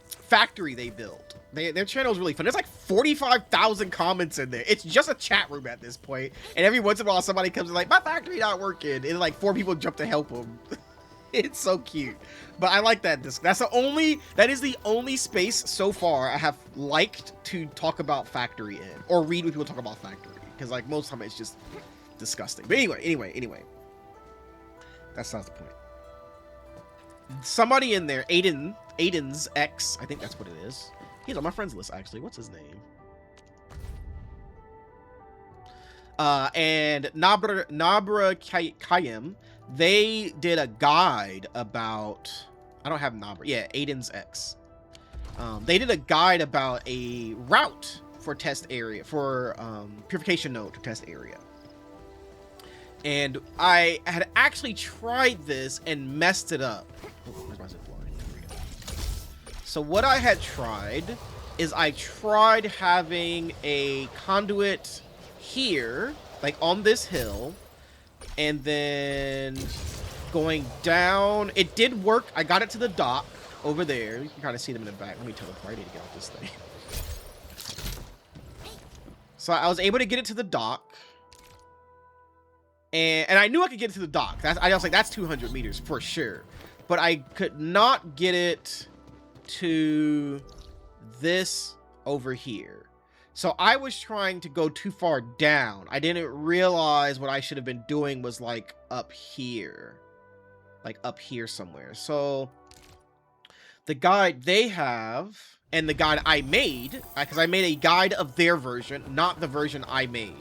factory they built. Their channel is really fun. There's like 45,000 comments in there. It's just a chat room at this point, and every once in a while somebody comes and like, my factory not working, and like 4 people jump to help them. It's so cute. But I like that disc. That is the only space so far I have liked to talk about factory in, or read when people talk about factory, because like most of the time it's just disgusting. But anyway, that's not the point. Somebody in there, Aiden's X, I think that's what it is. He's on my friends list actually. What's his name? And Nabra Kayem, they did a guide about, I don't have Nabra, yeah, Aiden's X. They did a guide about a route for test area, for purification node to test area. And I had actually tried this and messed it up. Oh, where's my zip line? There we go. So what I had tried is I tried having a conduit here like on this hill, and then going down. It did work. I got it to the dock over there. You can kind of see them in the back. Let me teleport. I need to get off this thing. So I was able to get it to the dock. And I knew I could get it to the dock. I was like, that's 200 meters for sure. But I could not get it to this over here. So I was trying to go too far down. I didn't realize what I should have been doing was like up here. Like up here somewhere. So the guide they have and the guide I made, because I made a guide of their version, not the version I made.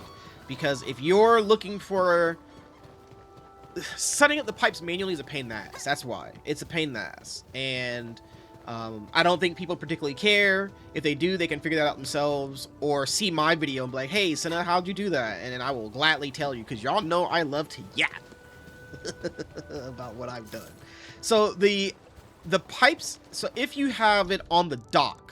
Because if you're looking for... setting up the pipes manually is a pain in the ass. That's why. It's a pain in the ass. And I don't think people particularly care. If they do, they can figure that out themselves. Or see my video and be like, hey, Senna, how'd you do that? And then I will gladly tell you. Because y'all know I love to yap about what I've done. So the pipes... so if you have it on the dock,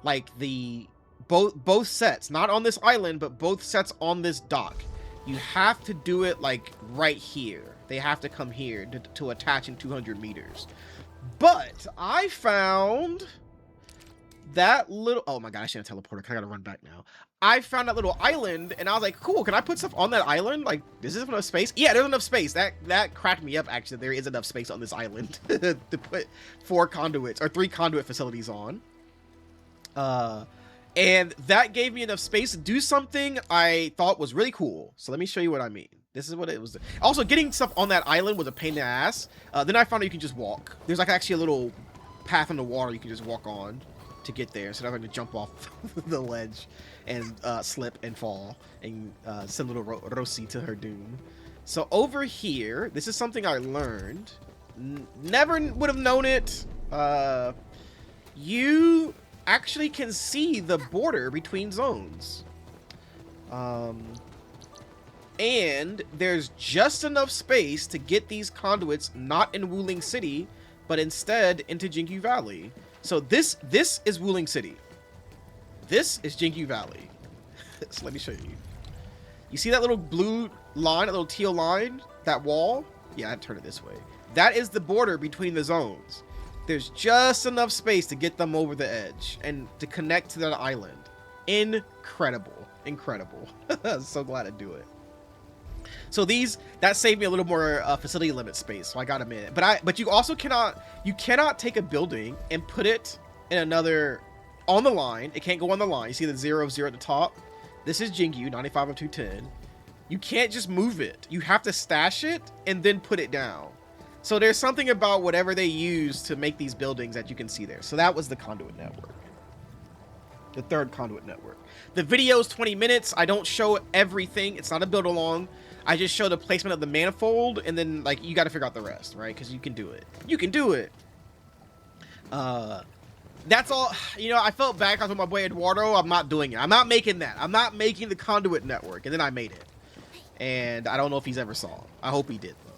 like the... both sets, not on this island, but both sets on this dock, you have to do it like right here. They have to come here to attach in 200 meters. But I found that little... oh my god, I shouldn't have teleported because I gotta run back now. I found that little island and I was like, cool, can I put stuff on that island? Like, is there enough space? Yeah, there's enough space. That cracked me up, actually. There is enough space on this island to put 4 conduits or 3 conduit facilities on. And that gave me enough space to do something I thought was really cool. So let me show you what I mean. This is what it was. Also, getting stuff on that island was a pain in the ass. Then I found out you can just walk. There's like actually a little path in the water you can just walk on to get there. So I'm going to jump off the ledge and slip and fall and send little Rosie to her doom. So over here, this is something I learned. Never would have known it. You actually can see the border between zones. And there's just enough space to get these conduits not in Wuling City, but instead into Jingyu Valley. So this is Wuling City. This is Jingyu Valley. So let me show you. You see that little blue line, that little teal line, that wall? Yeah, I turn it this way. That is the border between the zones. There's just enough space to get them over the edge and to connect to that island. Incredible. Incredible. So glad to do it. So that saved me a little more facility limit space, so I got them in. But you also cannot take a building and put it in another on the line. It can't go on the line. You see the 0 of 0 at the top? This is Jingyu, 95 of 210. You can't just move it. You have to stash it and then put it down. So there's something about whatever they use to make these buildings that you can see there. So that was the conduit network. The third conduit network. The video is 20 minutes. I don't show everything. It's not a build along. I just show the placement of the manifold, and then like you got to figure out the rest, right? Because you can do it. You can do it. That's all. You know, I felt bad because with my boy Eduardo, I'm not doing it. I'm not making that. I'm not making the conduit network, and then I made it. And I don't know if he's ever saw it. I hope he did though.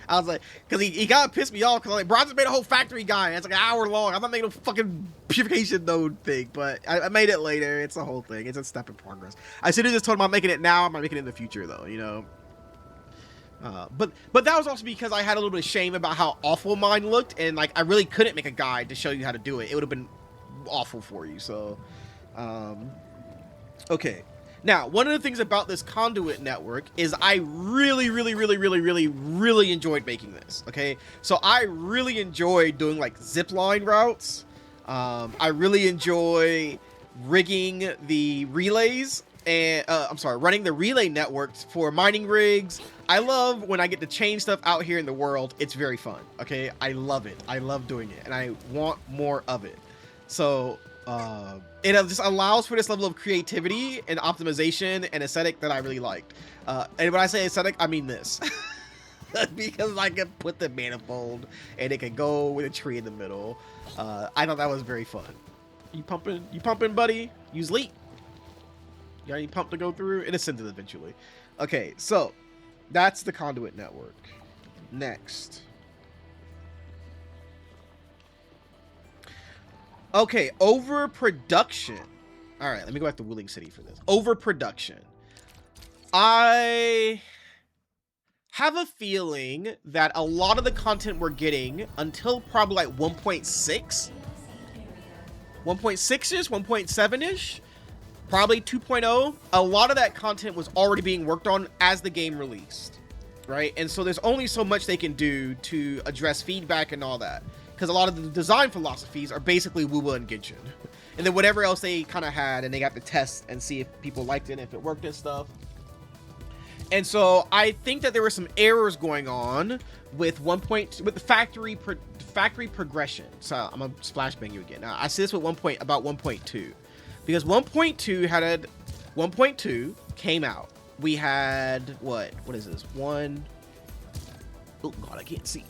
I was like, because he kind of pissed me off because I'm like, bro, I just made a whole factory guy. It's like an hour long. I'm not making a fucking purification node thing, but I made it later. It's a whole thing. It's a step in progress. I should have just told him I'm making it now. I'm not making it in the future though, you know. But that was also because I had a little bit of shame about how awful mine looked, and like I really couldn't make a guide to show you how to do it. It would have been awful for you. So, okay. Now, one of the things about this conduit network is I really enjoyed making this, okay? So I really enjoyed doing like zip line routes. I really enjoy rigging the relays and, running the relay networks for mining rigs. I love when I get to change stuff out here in the world. It's very fun, okay? I love it. I love doing it, and I want more of it. So... it just allows for this level of creativity and optimization and aesthetic that I really liked. And when I say aesthetic, I mean this. Because I can put the manifold and it can go with a tree in the middle. I thought that was very fun. You pumping, buddy? Use leap. You got any pump to go through? It'll send it eventually. Okay, so that's the conduit network. Next. Okay, overproduction. All right, let me go back to Wuling City for this. Overproduction. I have a feeling that a lot of the content we're getting until probably like 1.6, 1.6-ish, 1.7-ish, probably 2.0, a lot of that content was already being worked on as the game released, right? And so there's only so much they can do to address feedback and all that, because a lot of the design philosophies are basically Wuwa and Genshin. And then whatever else they kind of had, and they got to test and see if people liked it and if it worked and stuff. And so I think that there were some errors going on with with the factory progression. So I'm gonna splash bang you again. Now I see this with about 1.2, because 1.2 came out. We had what is this? Oh god, I can't see.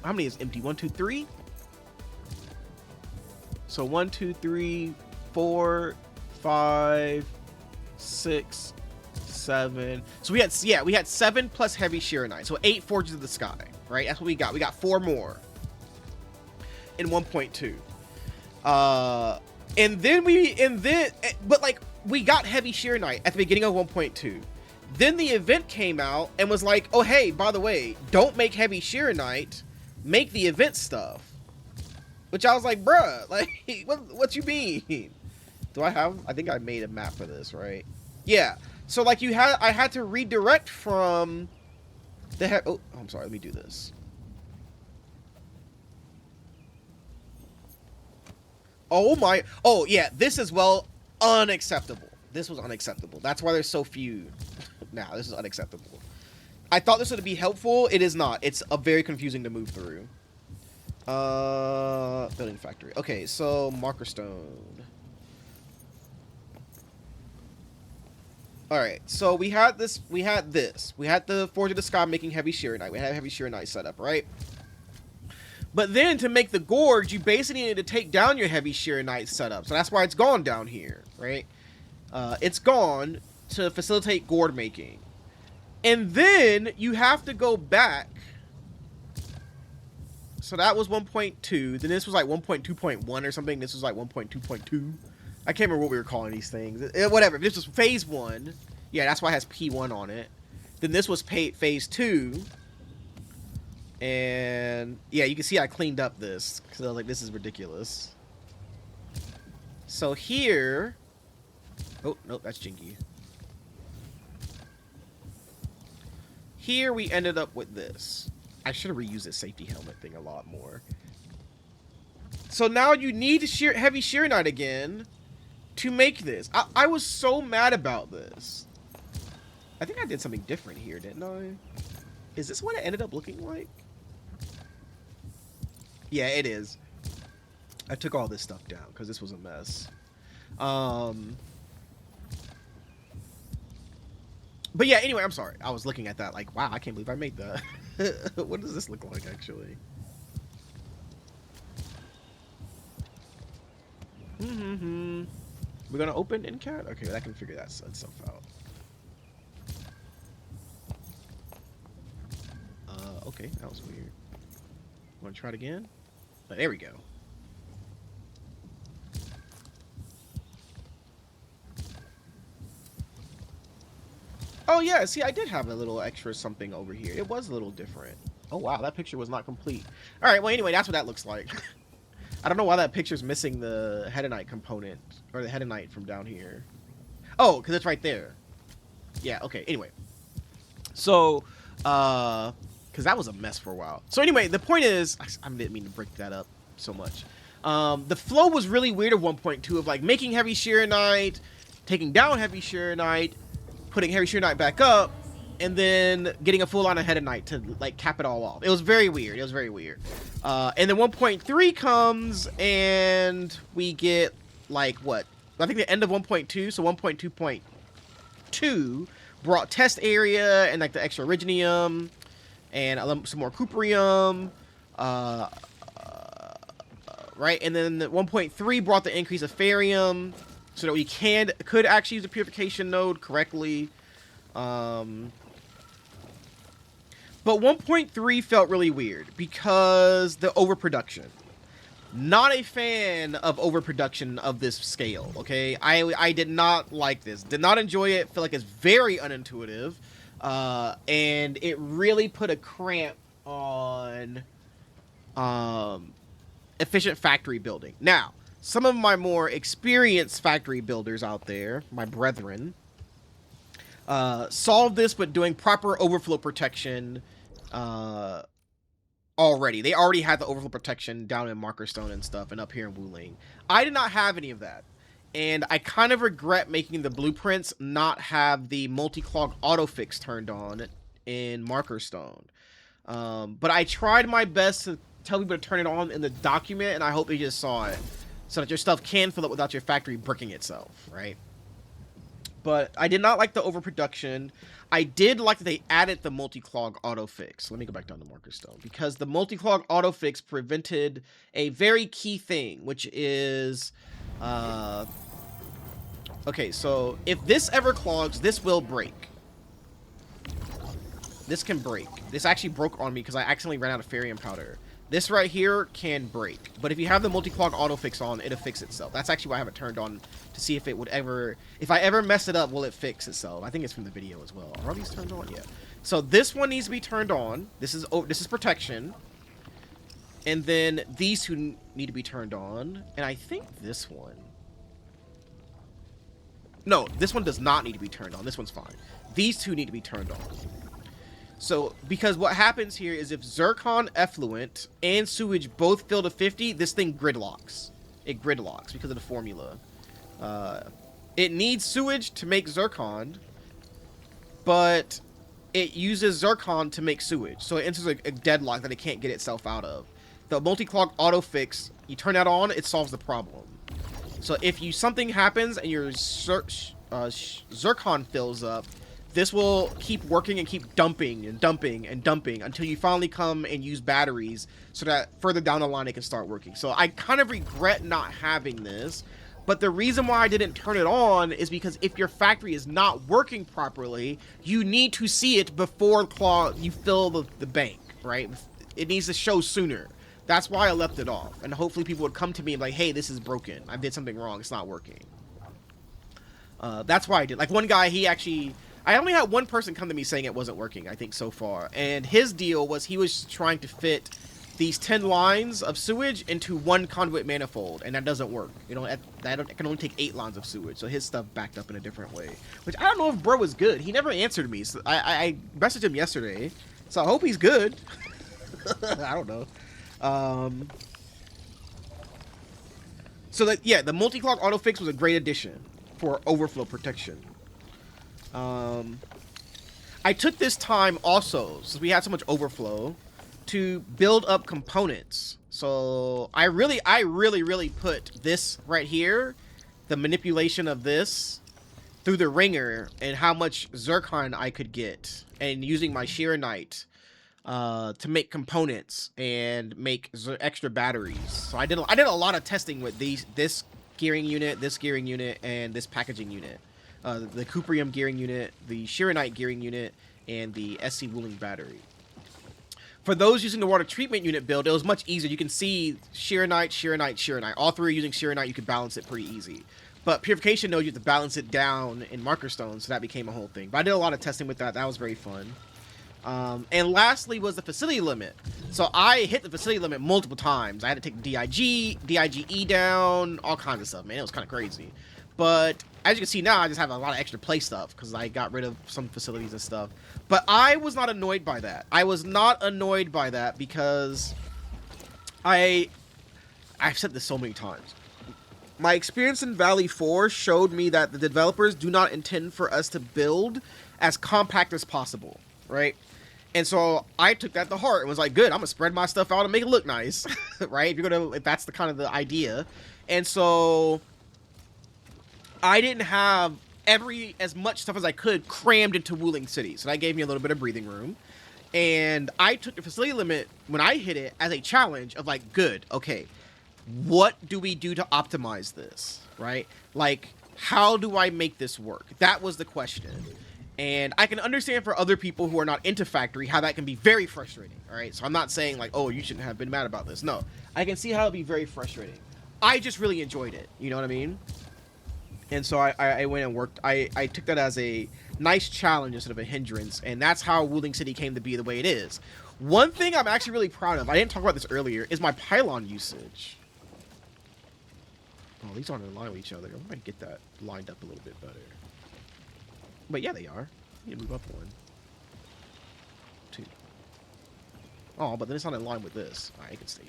How many is empty? 1, 2, 3. So 1, 2, 3, 4, 5, 6, 7. So we had 7 plus heavy Shiranite. So 8 Forges of the Sky, right? That's what we got. We got 4 more in 1.2. But like we got heavy Shiranite at the beginning of 1.2. Then the event came out and was like, oh hey, by the way, don't make heavy Shiranite, make the event stuff. Which I was like, bruh, like, what you mean? I think I made a map for this, right? Yeah. So like I had to redirect from the oh, I'm sorry, let me do this. Oh yeah, this is unacceptable. This was unacceptable. That's why there's so few. Now, this is unacceptable. I thought this would be helpful. It is not. It's very confusing to move through. Building factory. Okay, so marker stone. All right, so we had this. We had the Forge of the Sky making heavy Shiranite. We had heavy Shiranite set up, right? But then to make the gorge, you basically needed to take down your heavy Shiranite setup. So that's why it's gone down here, right? It's gone to facilitate gourd making. And then you have to go back. So that was 1.2. Then this was like 1.2.1 or something. This was like 1.2.2. I can't remember what we were calling these things. Whatever. This was phase 1. Yeah, that's why it has P1 on it. Then this was phase 2. And yeah, you can see I cleaned up this because I was like, this is ridiculous. So here, oh no, that's Jinky. Here we ended up with this. I should have reused this safety helmet thing a lot more. So now you need heavy Shiranite again to make this. I was so mad about this. I think I did something different here, didn't I? Is this what it ended up looking like? Yeah, it is. I took all this stuff down because this was a mess. But yeah, anyway, I'm sorry. I was looking at that like, wow, I can't believe I made that. What does this look like, actually? We're gonna open NCAT? Okay, I can figure that stuff out. Okay, that was weird. Want to try it again? Oh, there we go. Oh yeah, see, I did have a little extra something over here. It was a little different. Oh wow, that picture was not complete. All right, well anyway, that's what that looks like. I don't know why that picture's missing the Hedonite component, or the Hedonite from down here. Oh, because it's right there. Yeah, okay, anyway. So, because that was a mess for a while. So anyway, the point is, I didn't mean to break that up so much. The flow was really weird at 1.2 of like making heavy Shiranite, taking down heavy Shiranite, putting heavy Shiranite back up, and then getting a full line of Hedonite to like cap it all off. It was very weird. It was very weird. And then 1.3 comes and we get like what? I think the end of 1.2, so 1.2.2 brought test area and like the extra Originium and some more Cuprium, right? And then 1.3 brought the increase of Ferium, so that we could actually use the purification node correctly. But 1.3 felt really weird because the overproduction. Not a fan of overproduction of this scale, okay? I did not like this. Did not enjoy it. Feel like it's very unintuitive. And it really put a cramp on efficient factory building. Now, some of my more experienced factory builders out there, my brethren, solved this but doing proper overflow protection already. They already had the overflow protection down in Markerstone and stuff and up here in Wuling. I did not have any of that. And I kind of regret making the blueprints not have the multi-clog autofix turned on in Markerstone. But I tried my best to tell people to turn it on in the document, and I hope they just saw it. So that your stuff can fill up without your factory bricking itself, right? But I did not like the overproduction. I did like that they added the multi-clog autofix. Let me go back down to Markerstone. Because the multi-clog autofix prevented a very key thing, which is... okay, so if this ever clogs, this will break. This can break. This actually broke on me because I accidentally ran out of Ferium powder. This right here can break. But if you have the multi-clog autofix on, it'll fix itself. That's actually why I have it turned on, to see if it would ever... If I ever mess it up, will it fix itself? I think it's from the video as well. Are these turned on? Yeah. So this one needs to be turned on. This is protection. And then these two need to be turned on. And I think this one... No, this one does not need to be turned on. This one's fine. These two need to be turned on. So, because what happens here is if Zircon Effluent and Sewage both fill to 50, this thing gridlocks. It gridlocks because of the formula. It needs Sewage to make Zircon, but it uses Zircon to make Sewage. So it enters a deadlock that it can't get itself out of. The multi-clog autofix, you turn that on, it solves the problem. So if something happens and your Zircon fills up, this will keep working and keep dumping and dumping and dumping until you finally come and use batteries so that further down the line it can start working. So I kind of regret not having this, but the reason why I didn't turn it on is because if your factory is not working properly, you need to see it before you fill the bank, right? It needs to show sooner. That's why I left it off. And hopefully people would come to me and be like, hey, this is broken. I did something wrong. It's not working. That's why I did. Like one guy, I only had one person come to me saying it wasn't working, I think, so far. And his deal was he was trying to fit these 10 lines of sewage into one conduit manifold, and that doesn't work. You know, that can only take 8 lines of sewage, so his stuff backed up in a different way. Which, I don't know if bro was good. He never answered me. So I messaged him yesterday, so I hope he's good. I don't know. So, the multi-clog autofix was a great addition for overflow protection. I took this time also, since we had so much overflow, to build up components. So I really put this right here, the manipulation of this, through the ringer, and how much Zircon I could get, and using my Sheeranite to make components and make extra batteries. So I did a lot of testing with this gearing unit, and this packaging unit. The Cuprium gearing unit, the Sheeranite gearing unit, and the SC Wuling battery. For those using the water treatment unit build, it was much easier. You can see Sheeranite. All three are using Sheeranite. You can balance it pretty easy. But Purification knows you have to balance it down in Markerstone, so that became a whole thing. But I did a lot of testing with that. That was very fun. And lastly was the facility limit. So I hit the facility limit multiple times. I had to take DIGE down, all kinds of stuff, man. It was kind of crazy. But as you can see now, I just have a lot of extra play stuff because I got rid of some facilities and stuff. But I was not annoyed by that. I was not annoyed by that because I've said this so many times. My experience in Valley 4 showed me that the developers do not intend for us to build as compact as possible, right? And so I took that to heart and was like, good, I'm gonna spread my stuff out and make it look nice, right? If that's the kind of the idea. And so I didn't have as much stuff as I could crammed into Wuling City. So that gave me a little bit of breathing room. And I took the facility limit when I hit it as a challenge of like, good, okay, what do we do to optimize this, right? Like, how do I make this work? That was the question. And I can understand for other people who are not into factory how that can be very frustrating, All right, so I'm not saying like, oh, you shouldn't have been mad about this. No, I can see how it'd be very frustrating. I just really enjoyed it. You know what I mean? And so I went and worked. I took that as a nice challenge instead of a hindrance, and that's how Wuling City came to be the way it is. One thing I'm actually really proud of, I didn't talk about this earlier, is my pylon usage. Oh, these aren't in line with each other. I might get that lined up a little bit better. But yeah, they are. You can move up one. Two. Oh, but then it's not in line with this. All right, it can stay.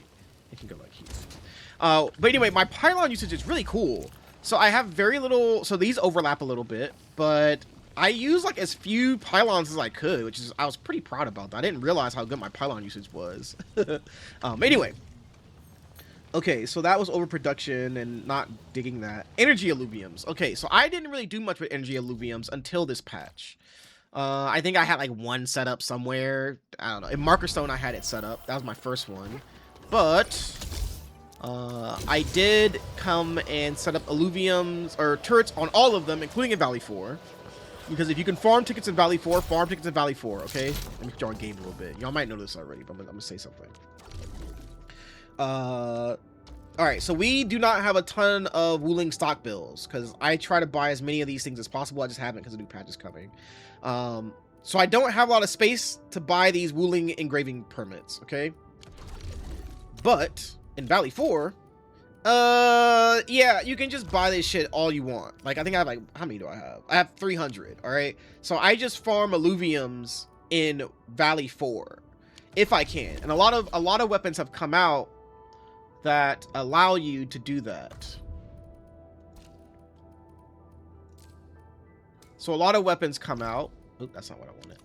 It can go like here. But anyway, my pylon usage is really cool. So I have very little, so these overlap a little bit, but I use like as few pylons as I could, which is, I was pretty proud about that. I didn't realize how good my pylon usage was. Anyway. Okay, so that was overproduction and not digging that. Energy alluviums. Okay, so I didn't really do much with energy alluviums until this patch. I think I had like one set up somewhere. I don't know. In Marker Stone, I had it set up. That was my first one. But I did come and set up alluviums or turrets on all of them, including in Valley 4. Because if you can farm tickets in Valley 4, farm tickets in Valley 4, okay? Let me draw a game a little bit. Y'all might know this already, but I'm gonna say something. Alright, so we do not have a ton of Wuling stock bills, because I try to buy as many of these things as possible. I just haven't because the new patch is coming. So I don't have a lot of space to buy these Wuling engraving permits, okay? But in Valley 4, yeah, you can just buy this shit all you want. Like, I think I have like, how many do I have? I have 300, alright? So I just farm alluviums in Valley 4, if I can. And a lot of weapons have come out that allow you to do that. So a lot of weapons come out. Oop, that's not what I wanted.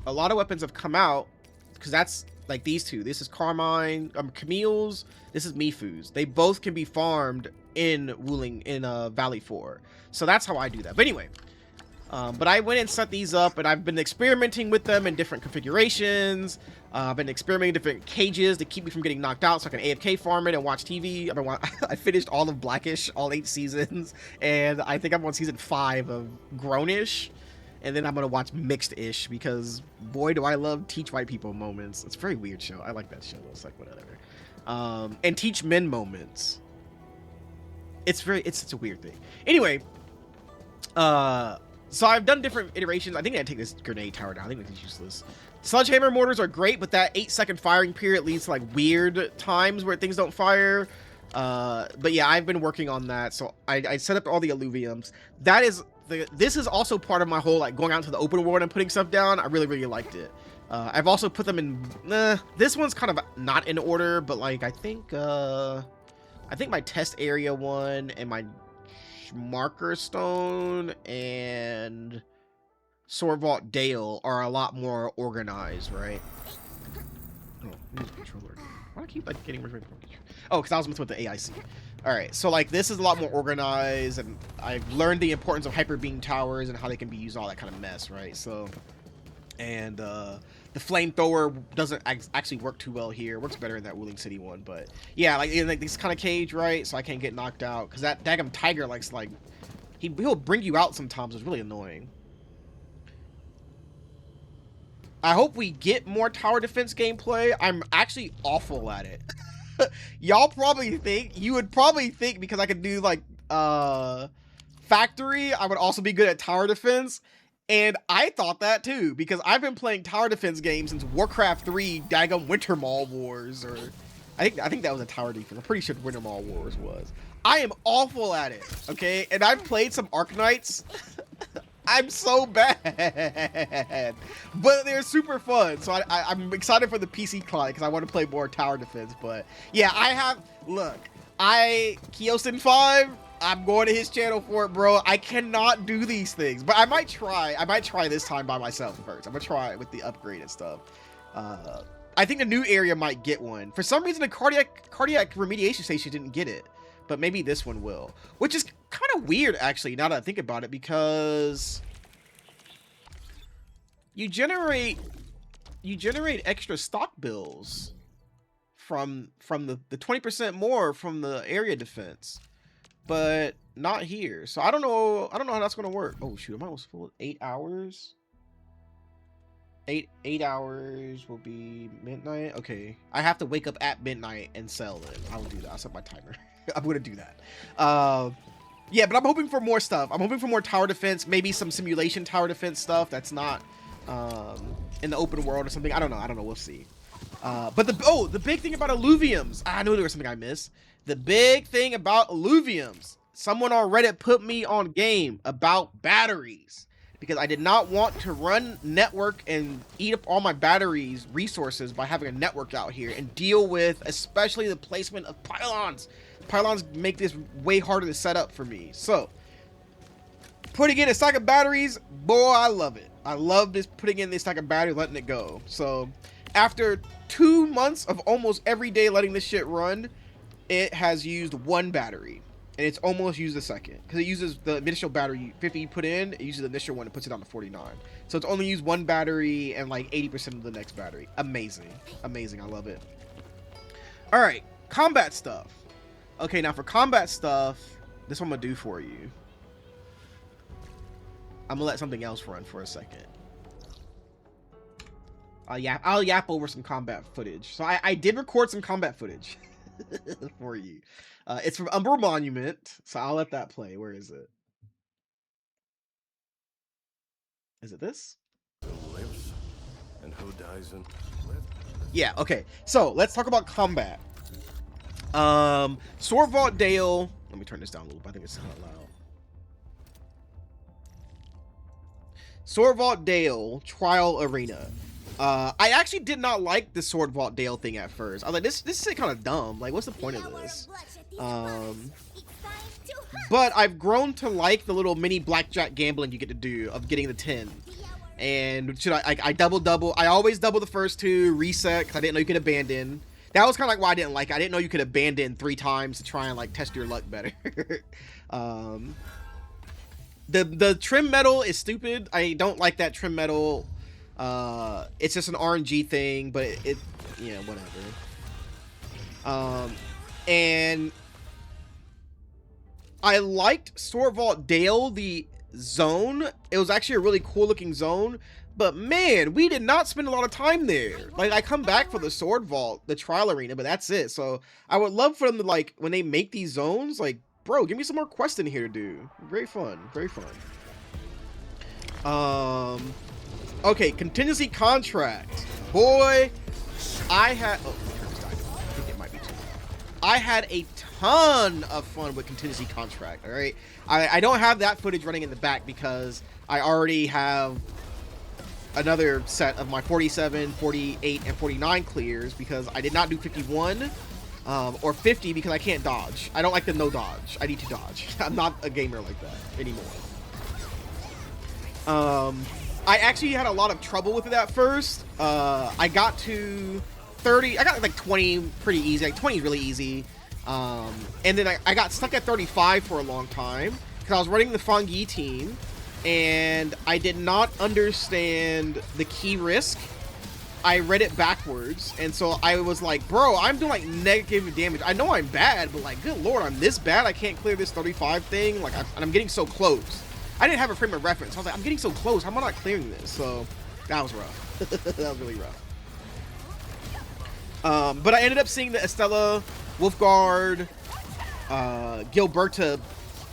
A lot of weapons have come out because that's like these two. This is Carmine, Camille's. This is Mifu's. They both can be farmed in Wuling in Valley 4. So that's how I do that. But anyway, but I went and set these up, and I've been experimenting with them in different configurations. I've been experimenting in different cages to keep me from getting knocked out so I can AFK farm it and watch TV. I finished all of Blackish, all 8 seasons, and I think I'm on season 5 of Grownish, and then I'm going to watch Mixed-ish because, boy, do I love Teach White People moments. It's a very weird show. I like that show. It's like, whatever. And Teach Men moments. It's such a weird thing. Anyway, so I've done different iterations. I think I take this grenade tower down. I think it's useless. Sledgehammer mortars are great, but that 8-second firing period leads to like weird times where things don't fire. But yeah, I've been working on that. So I set up all the alluviums. This is also part of my whole like going out into the open world and putting stuff down. I really, really liked it. I've also put them in. This one's kind of not in order, but like I think my test area one and my Marker Stone and Sword Vault Dale are a lot more organized, right? Oh, the controller. Why do I keep like getting rid of my controller? Oh, because I was messing with the AIC. Alright, so like this is a lot more organized, and I've learned the importance of hyper beam towers and how they can be used, all that kind of mess, right? So, and the flamethrower doesn't actually work too well here. It works better in that Wuling City one, but yeah, like in like this kind of cage, right? So I can't get knocked out because that daggum tiger likes like he'll bring you out sometimes. It's really annoying. I hope we get more tower defense gameplay. I'm actually awful at it. You would probably think because I could do like factory, I would also be good at tower defense. And I thought that too, because I've been playing tower defense games since Warcraft 3 daggum Winter Mall Wars, or I think that was a tower defense. I'm pretty sure Winter Mall Wars was. I am awful at it, okay? And I've played some Arknights. I'm so bad, but they're super fun. So I'm excited for the PC client because I want to play more tower defense. But yeah, Kyosin 5, I'm going to his channel for it, bro. I cannot do these things, but I might try this time by myself first. I'm gonna try it with the upgrade and stuff. I think the new area might get one. For some reason, the cardiac remediation station didn't get it, but maybe this one will, which is kind of weird actually now that I think about it, because you generate extra stock bills from the 20% more from the area defense, but not here. So I don't know how that's gonna work. Oh shoot, am I almost full? 8 hours. Eight hours will be midnight. Okay, I have to wake up at midnight and sell it. I will do that. I'll set my timer. I'm gonna do that. Yeah, but I'm hoping for more stuff. I'm hoping for more tower defense, maybe some simulation tower defense stuff that's not in the open world or something. I don't know. We'll see. But the big thing about alluviums. I knew there was something I missed. The big thing about alluviums. Someone on Reddit put me on game about batteries because I did not want to run network and eat up all my batteries resources by having a network out here and deal with especially the placement of pylons. Pylons make this way harder to set up for me. So putting in a stack of batteries, boy, I love it. I love this putting in this stack of batteries, letting it go. So after 2 months of almost every day letting this shit run, it has used 1 battery. And it's almost used a second. Because it uses the initial battery 50 you put in, it uses the initial one and puts it on to 49. So it's only used 1 battery and like 80% of the next battery. Amazing. Amazing. I love it. Alright. Combat stuff. Okay, now for combat stuff, this is what I'm going to do for you. I'm going to let something else run for a second. I'll yap over some combat footage. So I did record some combat footage for you. It's from Umber Monument, so I'll let that play. Where is it? Is it this? Who lives and who dies and yeah, okay. So let's talk about combat. Sword Vault Dale. Let me turn this down a little bit. I think it's kind of loud. Sword Vault Dale Trial Arena. I actually did not like the Sword Vault Dale thing at first. I was like, this is kind of dumb. Like, what's the point of this? But I've grown to like the little mini blackjack gambling you get to do of getting the 10. And should I double? I always double the first 2, reset, because I didn't know you could abandon. That was kind of like why I didn't like it. I didn't know you could abandon 3 times to try and like test your luck better. The trim metal is stupid. I don't like that trim metal. It's just an RNG thing, but it yeah, whatever. And I liked Sword Vault Dale, the zone. It was actually a really cool looking zone, but man, we did not spend a lot of time there. Like, I come back for the Sword Vault, the trial arena, but that's it. So I would love for them to, like, when they make these zones, like, bro, give me some more quests in here to do. Very fun, very fun. Okay, contingency contract. Boy, I had... Oh, I think it might be too loud. I had a ton of fun with contingency contract, all right? I don't have that footage running in the back because I already have another set of my 47, 48, and 49 clears because I did not do 51 or 50 because I can't dodge. I don't like the no dodge. I need to dodge. I'm not a gamer like that anymore. I actually had a lot of trouble with it at first. I got to 30. I got like 20 pretty easy. Like 20 is really easy. And then I got stuck at 35 for a long time because I was running the Fangyi team and I did not understand the key risk. I read it backwards, and so I was like, bro, I'm doing like negative damage. I know I'm bad, but like, good lord, I'm this bad I can't clear this 35 thing. Like, and I'm getting so close. I didn't have a frame of reference. I was like, I'm getting so close. How am I not clearing this? So that was rough. That was really rough. But I ended up seeing the Estella, Wolfguard, Gilberta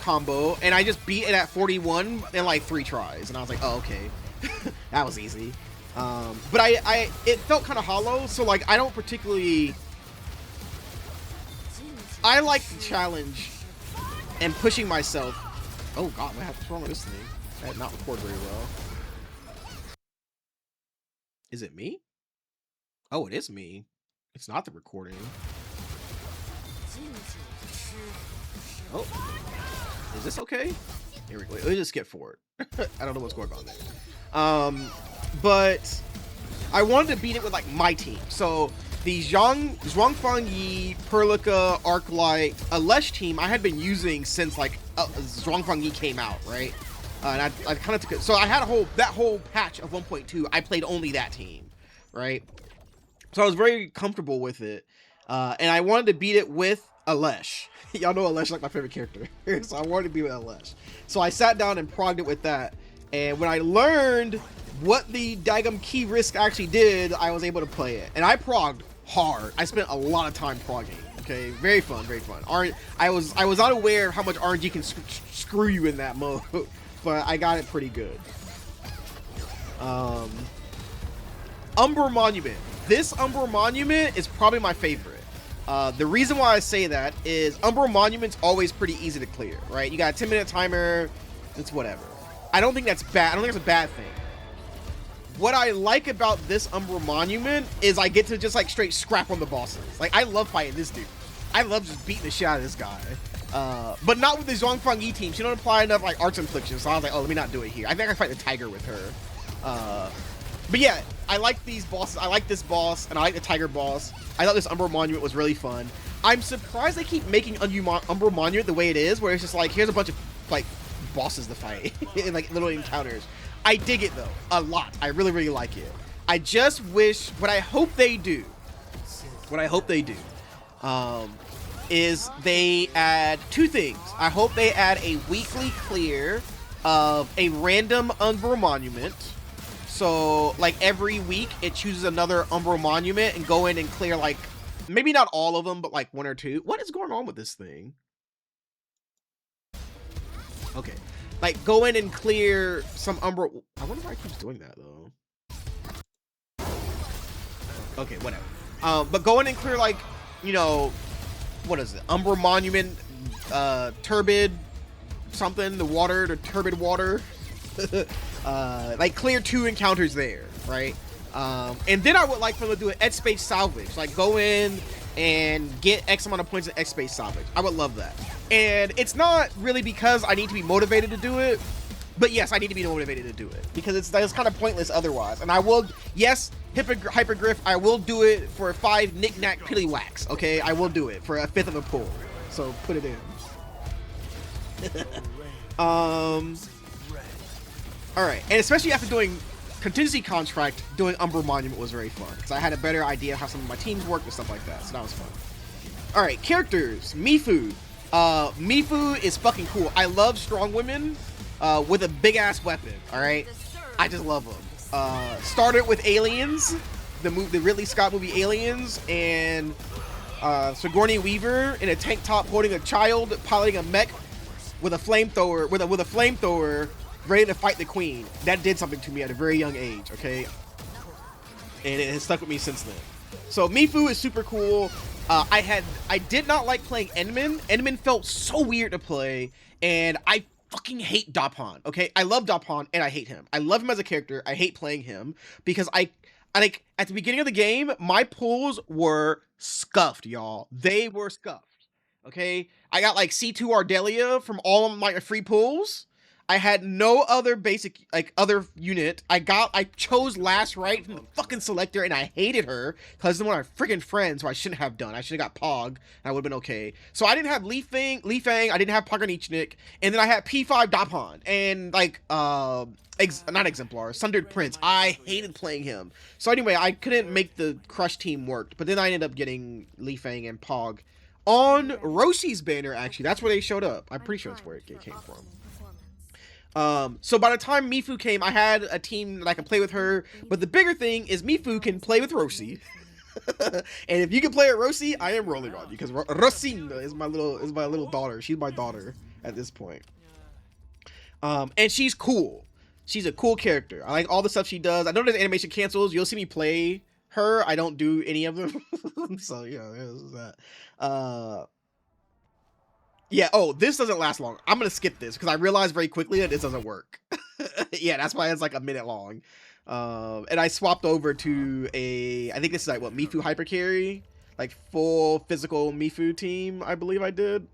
combo, and I just beat it at 41 in like 3 tries, and I was like, oh, okay. That was easy. But it felt kind of hollow, so like I don't particularly... I like the challenge and pushing myself. Oh god, what's wrong with this thing? That did not record very well. Is it me? Oh, it is me. It's not the recording. Oh, is this okay? Here we go. Let's just skip forward. I don't know what's going on there. But I wanted to beat it with like my team. So the Zhuangfang Perlica, Arclight, Alesh team I had been using since like Zhuangfang came out, right? And I kind of took it. So I had that whole patch of 1.2. I played only that team, right? So I was very comfortable with it, and I wanted to beat it with Alesh. Y'all know Alesh is like my favorite character, so I wanted to beat it with Alesh. So I sat down and progged it with that, and when I learned what the daggum key risk actually did, I was able to play it. And I progged hard. I spent a lot of time progging. Okay, very fun, very fun. I was not aware of how much RNG can screw you in that mode, but I got it pretty good. Umber Monument. This Umber Monument is probably my favorite. The reason why I say that is Umber Monument's always pretty easy to clear, right? You got a 10-minute timer, it's whatever. I don't think that's bad. I don't think it's a bad thing. What I like about this Umber Monument is I get to just like straight scrap on the bosses. Like, I love fighting this dude. I love just beating the shit out of this guy. But not with the Zhongfang Yi team. She don't apply enough like arts infliction, so I was like, oh, let me not do it here. I think I fight the tiger with her. But yeah, I like these bosses. I like this boss, and I like the tiger boss. I thought this Umber Monument was really fun. I'm surprised they keep making Umber Monument the way it is, where it's just like, here's a bunch of like bosses to fight in like little encounters. I dig it though, a lot. I really, really like it. I just wish, what I hope they do, is they add two things. I hope they add a weekly clear of a random Umber Monument. So like every week it chooses another Umber Monument and go in and clear like, maybe not all of them, but like one or two. What is going on with this thing? Okay. Like, go in and clear some Umber. I wonder why it keeps doing that, though. Okay, whatever. But go in and clear, like, you know, what is it? Umber Monument, turbid something, the turbid water. Like, clear 2 encounters there, right? And then I would like for them to do an X space salvage. Like, go in and get X amount of points in X space salvage. I would love that. And it's not really because I need to be motivated to do it, but yes, I need to be motivated to do it because it's kind of pointless otherwise. And I will, yes, Hypergriff, I will do it for 5 knick-knack pillywhacks, okay? I will do it for a 5th of a pull. So put it in. Alright, and especially after doing Contingency Contract, doing Umber Monument was very fun because I had a better idea how some of my teams worked and stuff like that, so that was fun. Alright, characters. Mifu. Mifu is fucking cool. I love strong women with a big ass weapon. All right, I just love them. Started with Aliens, the Ridley Scott movie Aliens, and Sigourney Weaver in a tank top holding a child, piloting a mech with a flamethrower, with a flamethrower, ready to fight the queen. That did something to me at a very young age. Okay, and it has stuck with me since then. So Mifu is super cool. I did not like playing Enman. Enman felt so weird to play, and I fucking hate Dapan. Okay, I love Dapan and I hate him. I love him as a character. I hate playing him because I like at the beginning of the game, my pulls were scuffed, y'all. They were scuffed. Okay, I got like C2 Ardelia from all of my free pulls. I had no other basic, like, other unit. I chose last right from the fucking selector, and I hated her, because it's one of my freaking friends who I shouldn't have done. I should have got Pog, and I would have been okay. So I didn't have Li Fang, I didn't have Pogonichnik, and then I had P5 Dapan, and, like, not Exemplar, Sundered Prince. I hated playing him. So anyway, I couldn't make the Crush team work, but then I ended up getting Li Fang and Pog on Roshi's banner, actually. That's where they showed up. I'm pretty sure that's where it came from. So by the time Mifu came, I had a team that I could play with her, but the bigger thing is Mifu can play with Roshi. And if you can play with Roshi, I am rolling on you, because Rosina is my little daughter. She's my daughter at this point. And she's cool. She's a cool character. I like all the stuff she does. I know there's animation cancels. You'll see me play her. I don't do any of them. So yeah, there's that. Yeah, oh, this doesn't last long. I'm gonna skip this because I realized very quickly that this doesn't work. Yeah, that's why it's like a minute long. And I swapped over to I think this is like what, Mifu Hyper Carry? Like full physical Mifu team, I believe I did.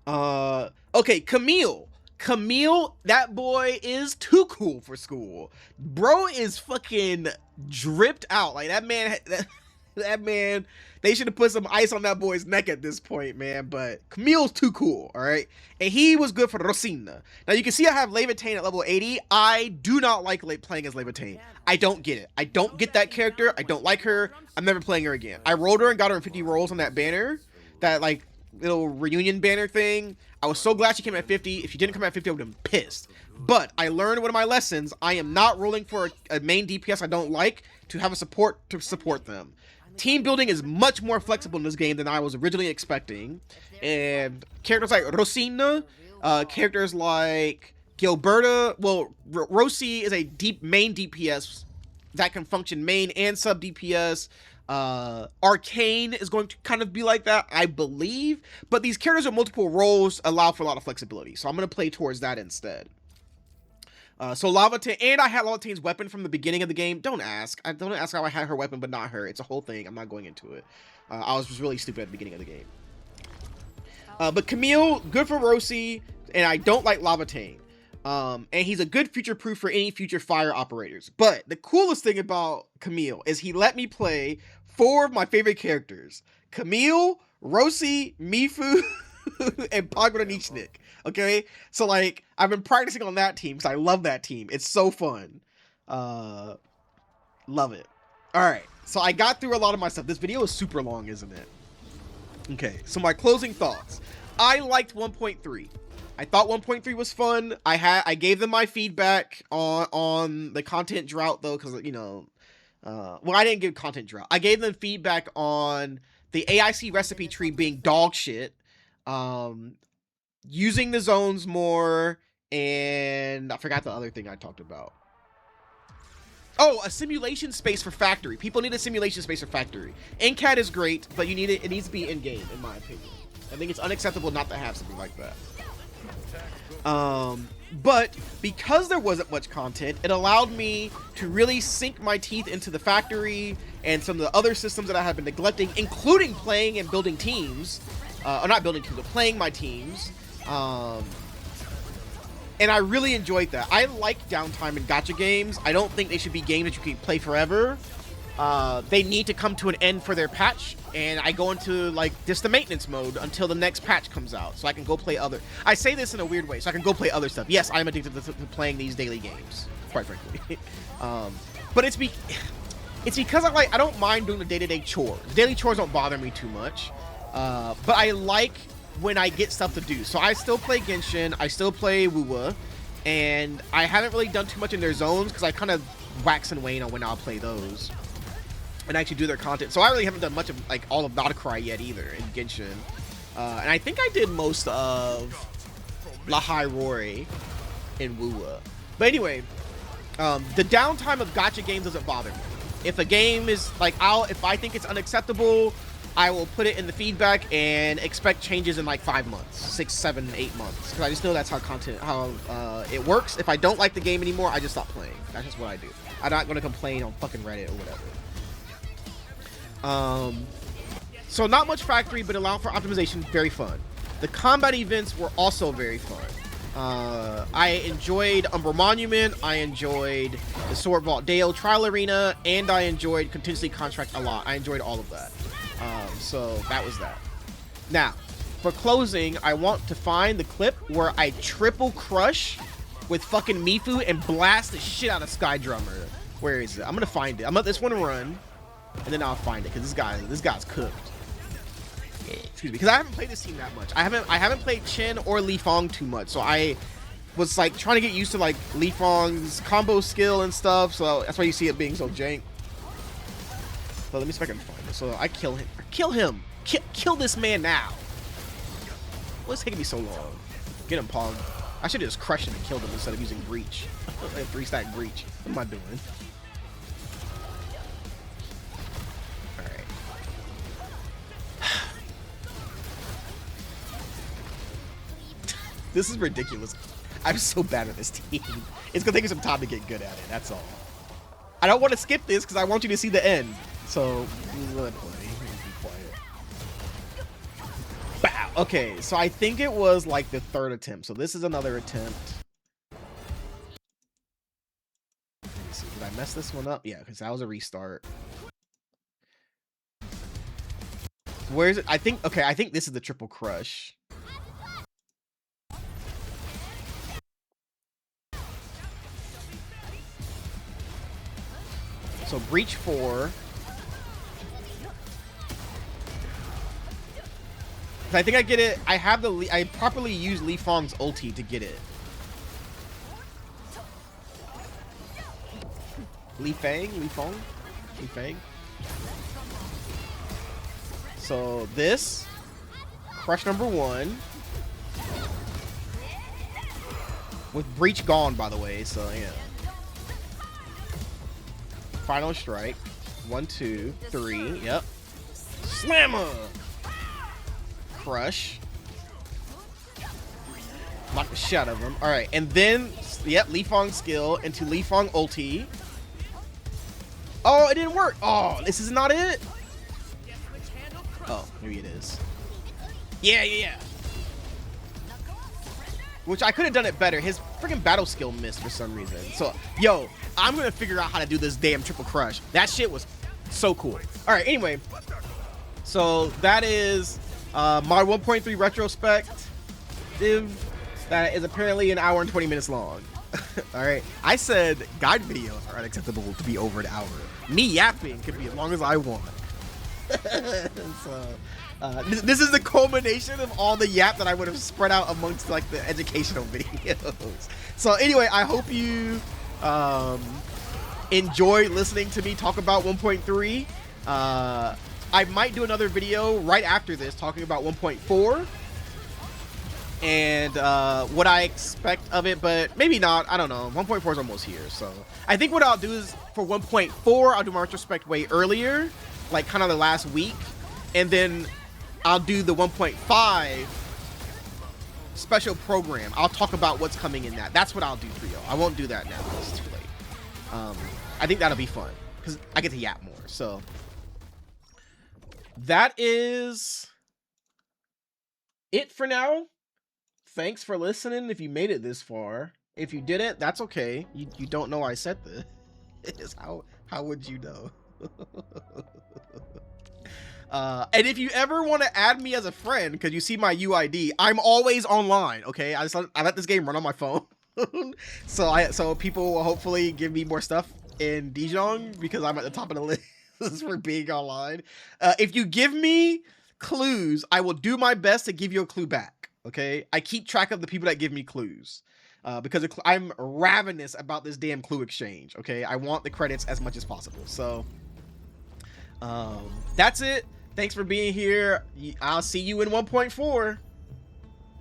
Okay, Camille. Camille, that boy is too cool for school. Bro is fucking dripped out. Like that man, that man, they should have put some ice on that boy's neck at this point, man. But Camille's too cool, all right? And he was good for Rosina. Now, you can see I have Levitain at level 80. I do not like playing as Levitain. I don't get it. I don't get that character. I don't like her. I'm never playing her again. I rolled her and got her in 50 rolls on that banner. That, like, little reunion banner thing. I was so glad she came at 50. If she didn't come at 50, I would have been pissed. But I learned one of my lessons. I am not rolling for a main DPS I don't like to have a support to support them. Team building is much more flexible in this game than I was originally expecting. And characters like Rosina, characters like Gilberta, well, Rosie is a deep main DPS that can function main and sub DPS. Arcane is going to kind of be like that, I believe. But these characters with multiple roles allow for a lot of flexibility. So I'm going to play towards that instead. So Lavataine, and I had Lavataine's weapon from the beginning of the game. Don't ask. I don't ask how I had her weapon, but not her. It's a whole thing. I'm not going into it. I was just really stupid at the beginning of the game. But Camille, good for Rosie, and I don't like Lavataine. And he's a good future proof for any future fire operators. But the coolest thing about Camille is he let me play 4 of my favorite characters: Camille, Rosie, Mifu, and Pogranichnik. Okay, so like I've been practicing on that team because I love that team. It's so fun. Love it. All right, so I got through a lot of my stuff. This video is super long, isn't it? Okay, so my closing thoughts. I liked 1.3. I thought 1.3 was fun. I gave them my feedback on the content drought though, because you know, well, I didn't give content drought. I gave them feedback on the AIC recipe tree being dog shit. Using the zones more, and I forgot the other thing I talked about. Oh, a simulation space for factory. People need a simulation space for factory. NCAT is great, but you need it. It needs to be in game, in my opinion. I think it's unacceptable not to have something like that. But because there wasn't much content, it allowed me to really sink my teeth into the factory and some of the other systems that I had been neglecting, including playing and building teams. Or not building teams, but playing my teams. And I really enjoyed that. I like downtime in gacha games. I don't think they should be games that you can play forever. They need to come to an end for their patch, and I go into like just the maintenance mode until the next patch comes out, so I can go play other. I say this in a weird way, so I can go play other stuff. Yes, I'm addicted to playing these daily games, quite frankly. But it's because I don't mind doing the day-to-day chores. Daily chores don't bother me too much, but I like when I get stuff to do. So I still play Genshin, I still play Wuwa, and I haven't really done too much in their zones because I kind of wax and wane on when I'll play those and actually do their content. So I really haven't done much of like all of Not-A-Cry yet either in Genshin. And I think I did most of La Rory in Wuwa. But anyway, the downtime of gacha games doesn't bother me. If a game is like, if I think it's unacceptable, I will put it in the feedback and expect changes in like 5 months, 6, 7, 8 months. Because I just know that's how it works. If I don't like the game anymore, I just stop playing. That's just what I do. I'm not going to complain on fucking Reddit or whatever. So not much factory, but allow for optimization. Very fun. The combat events were also very fun. I enjoyed Umbra Monument, I enjoyed the Sword Vault Dale Trial Arena, and I enjoyed Contingency Contract a lot. I enjoyed all of that. So that was that. Now, for closing, I want to find the clip where I triple crush with fucking Mifu and blast the shit out of Sky Drummer. Where is it? I'm gonna find it. I'm gonna let this one run, and then I'll find it because this guy's cooked. Excuse me, because I haven't played this team that much. I haven't played Chen or Li Fong too much, so I was like trying to get used to like Li Fong's combo skill and stuff. So that's why you see it being so jank. So let me see if I can find it. So I kill him. Kill him. Kill this man now. What's taking me so long? Get him, Pog. I should have just crushed him and killed him instead of using Breach. 3-stack Breach. What am I doing? Alright. This is ridiculous. I'm so bad at this team. It's gonna take me some time to get good at it. That's all. I don't want to skip this because I want you to see the end. So, let me be quiet. Bow. Okay, so I think it was like the 3rd attempt. So this is another attempt. Let me see. Did I mess this one up? Yeah, because that was a restart. Where is it? I think this is the triple crush. So Breach 4. I think I get it. I have the I properly use Li Fang's ulti to get it. Li Fang? So this, crush number 1. With breach gone, by the way, so yeah. Final strike. 1, 2, 3, yep. Slammer! Crush. Knock the shit out of him. Alright, and then, yep, Li Fang skill into Li Fang ulti. Oh, it didn't work. Oh, this is not it? Oh, maybe it is. Yeah. Which I could have done it better. His freaking battle skill missed for some reason. So, yo, I'm going to figure out how to do this damn triple crush. That shit was so cool. All right, anyway. So, that is my 1.3 retrospective that is apparently an hour and 20 minutes long. All right. I said guide videos are unacceptable to be over an hour. Me yapping could be as long as I want. So, this is the culmination of all the yap that I would have spread out amongst like the educational videos. So anyway, I hope you enjoy listening to me talk about 1.3. I might do another video right after this talking about 1.4 and what I expect of it, but maybe not. I don't know. 1.4 is almost here, so I think what I'll do is for 1.4 I'll do my retrospect way earlier, like kind of the last week, and then I'll do the 1.5 special program. I'll talk about what's coming in that. That's what I'll do for y'all. I won't do that now. It's too late. I think that'll be fun because I get to yap more. So that is it for now. Thanks for listening. If you made it this far, if you didn't, that's okay. You don't know I said this. How would you know? And if you ever want to add me as a friend because you see my UID, I'm always online. Okay, I let this game run on my phone. so people will hopefully give me more stuff in Dijon because I'm at the top of the list for being online. If you give me clues, I will do my best to give you a clue back. Okay, I keep track of the people that give me clues because I'm ravenous about this damn clue exchange. Okay, I want the credits as much as possible. So that's it. Thanks for being here. I'll see you in 1.4.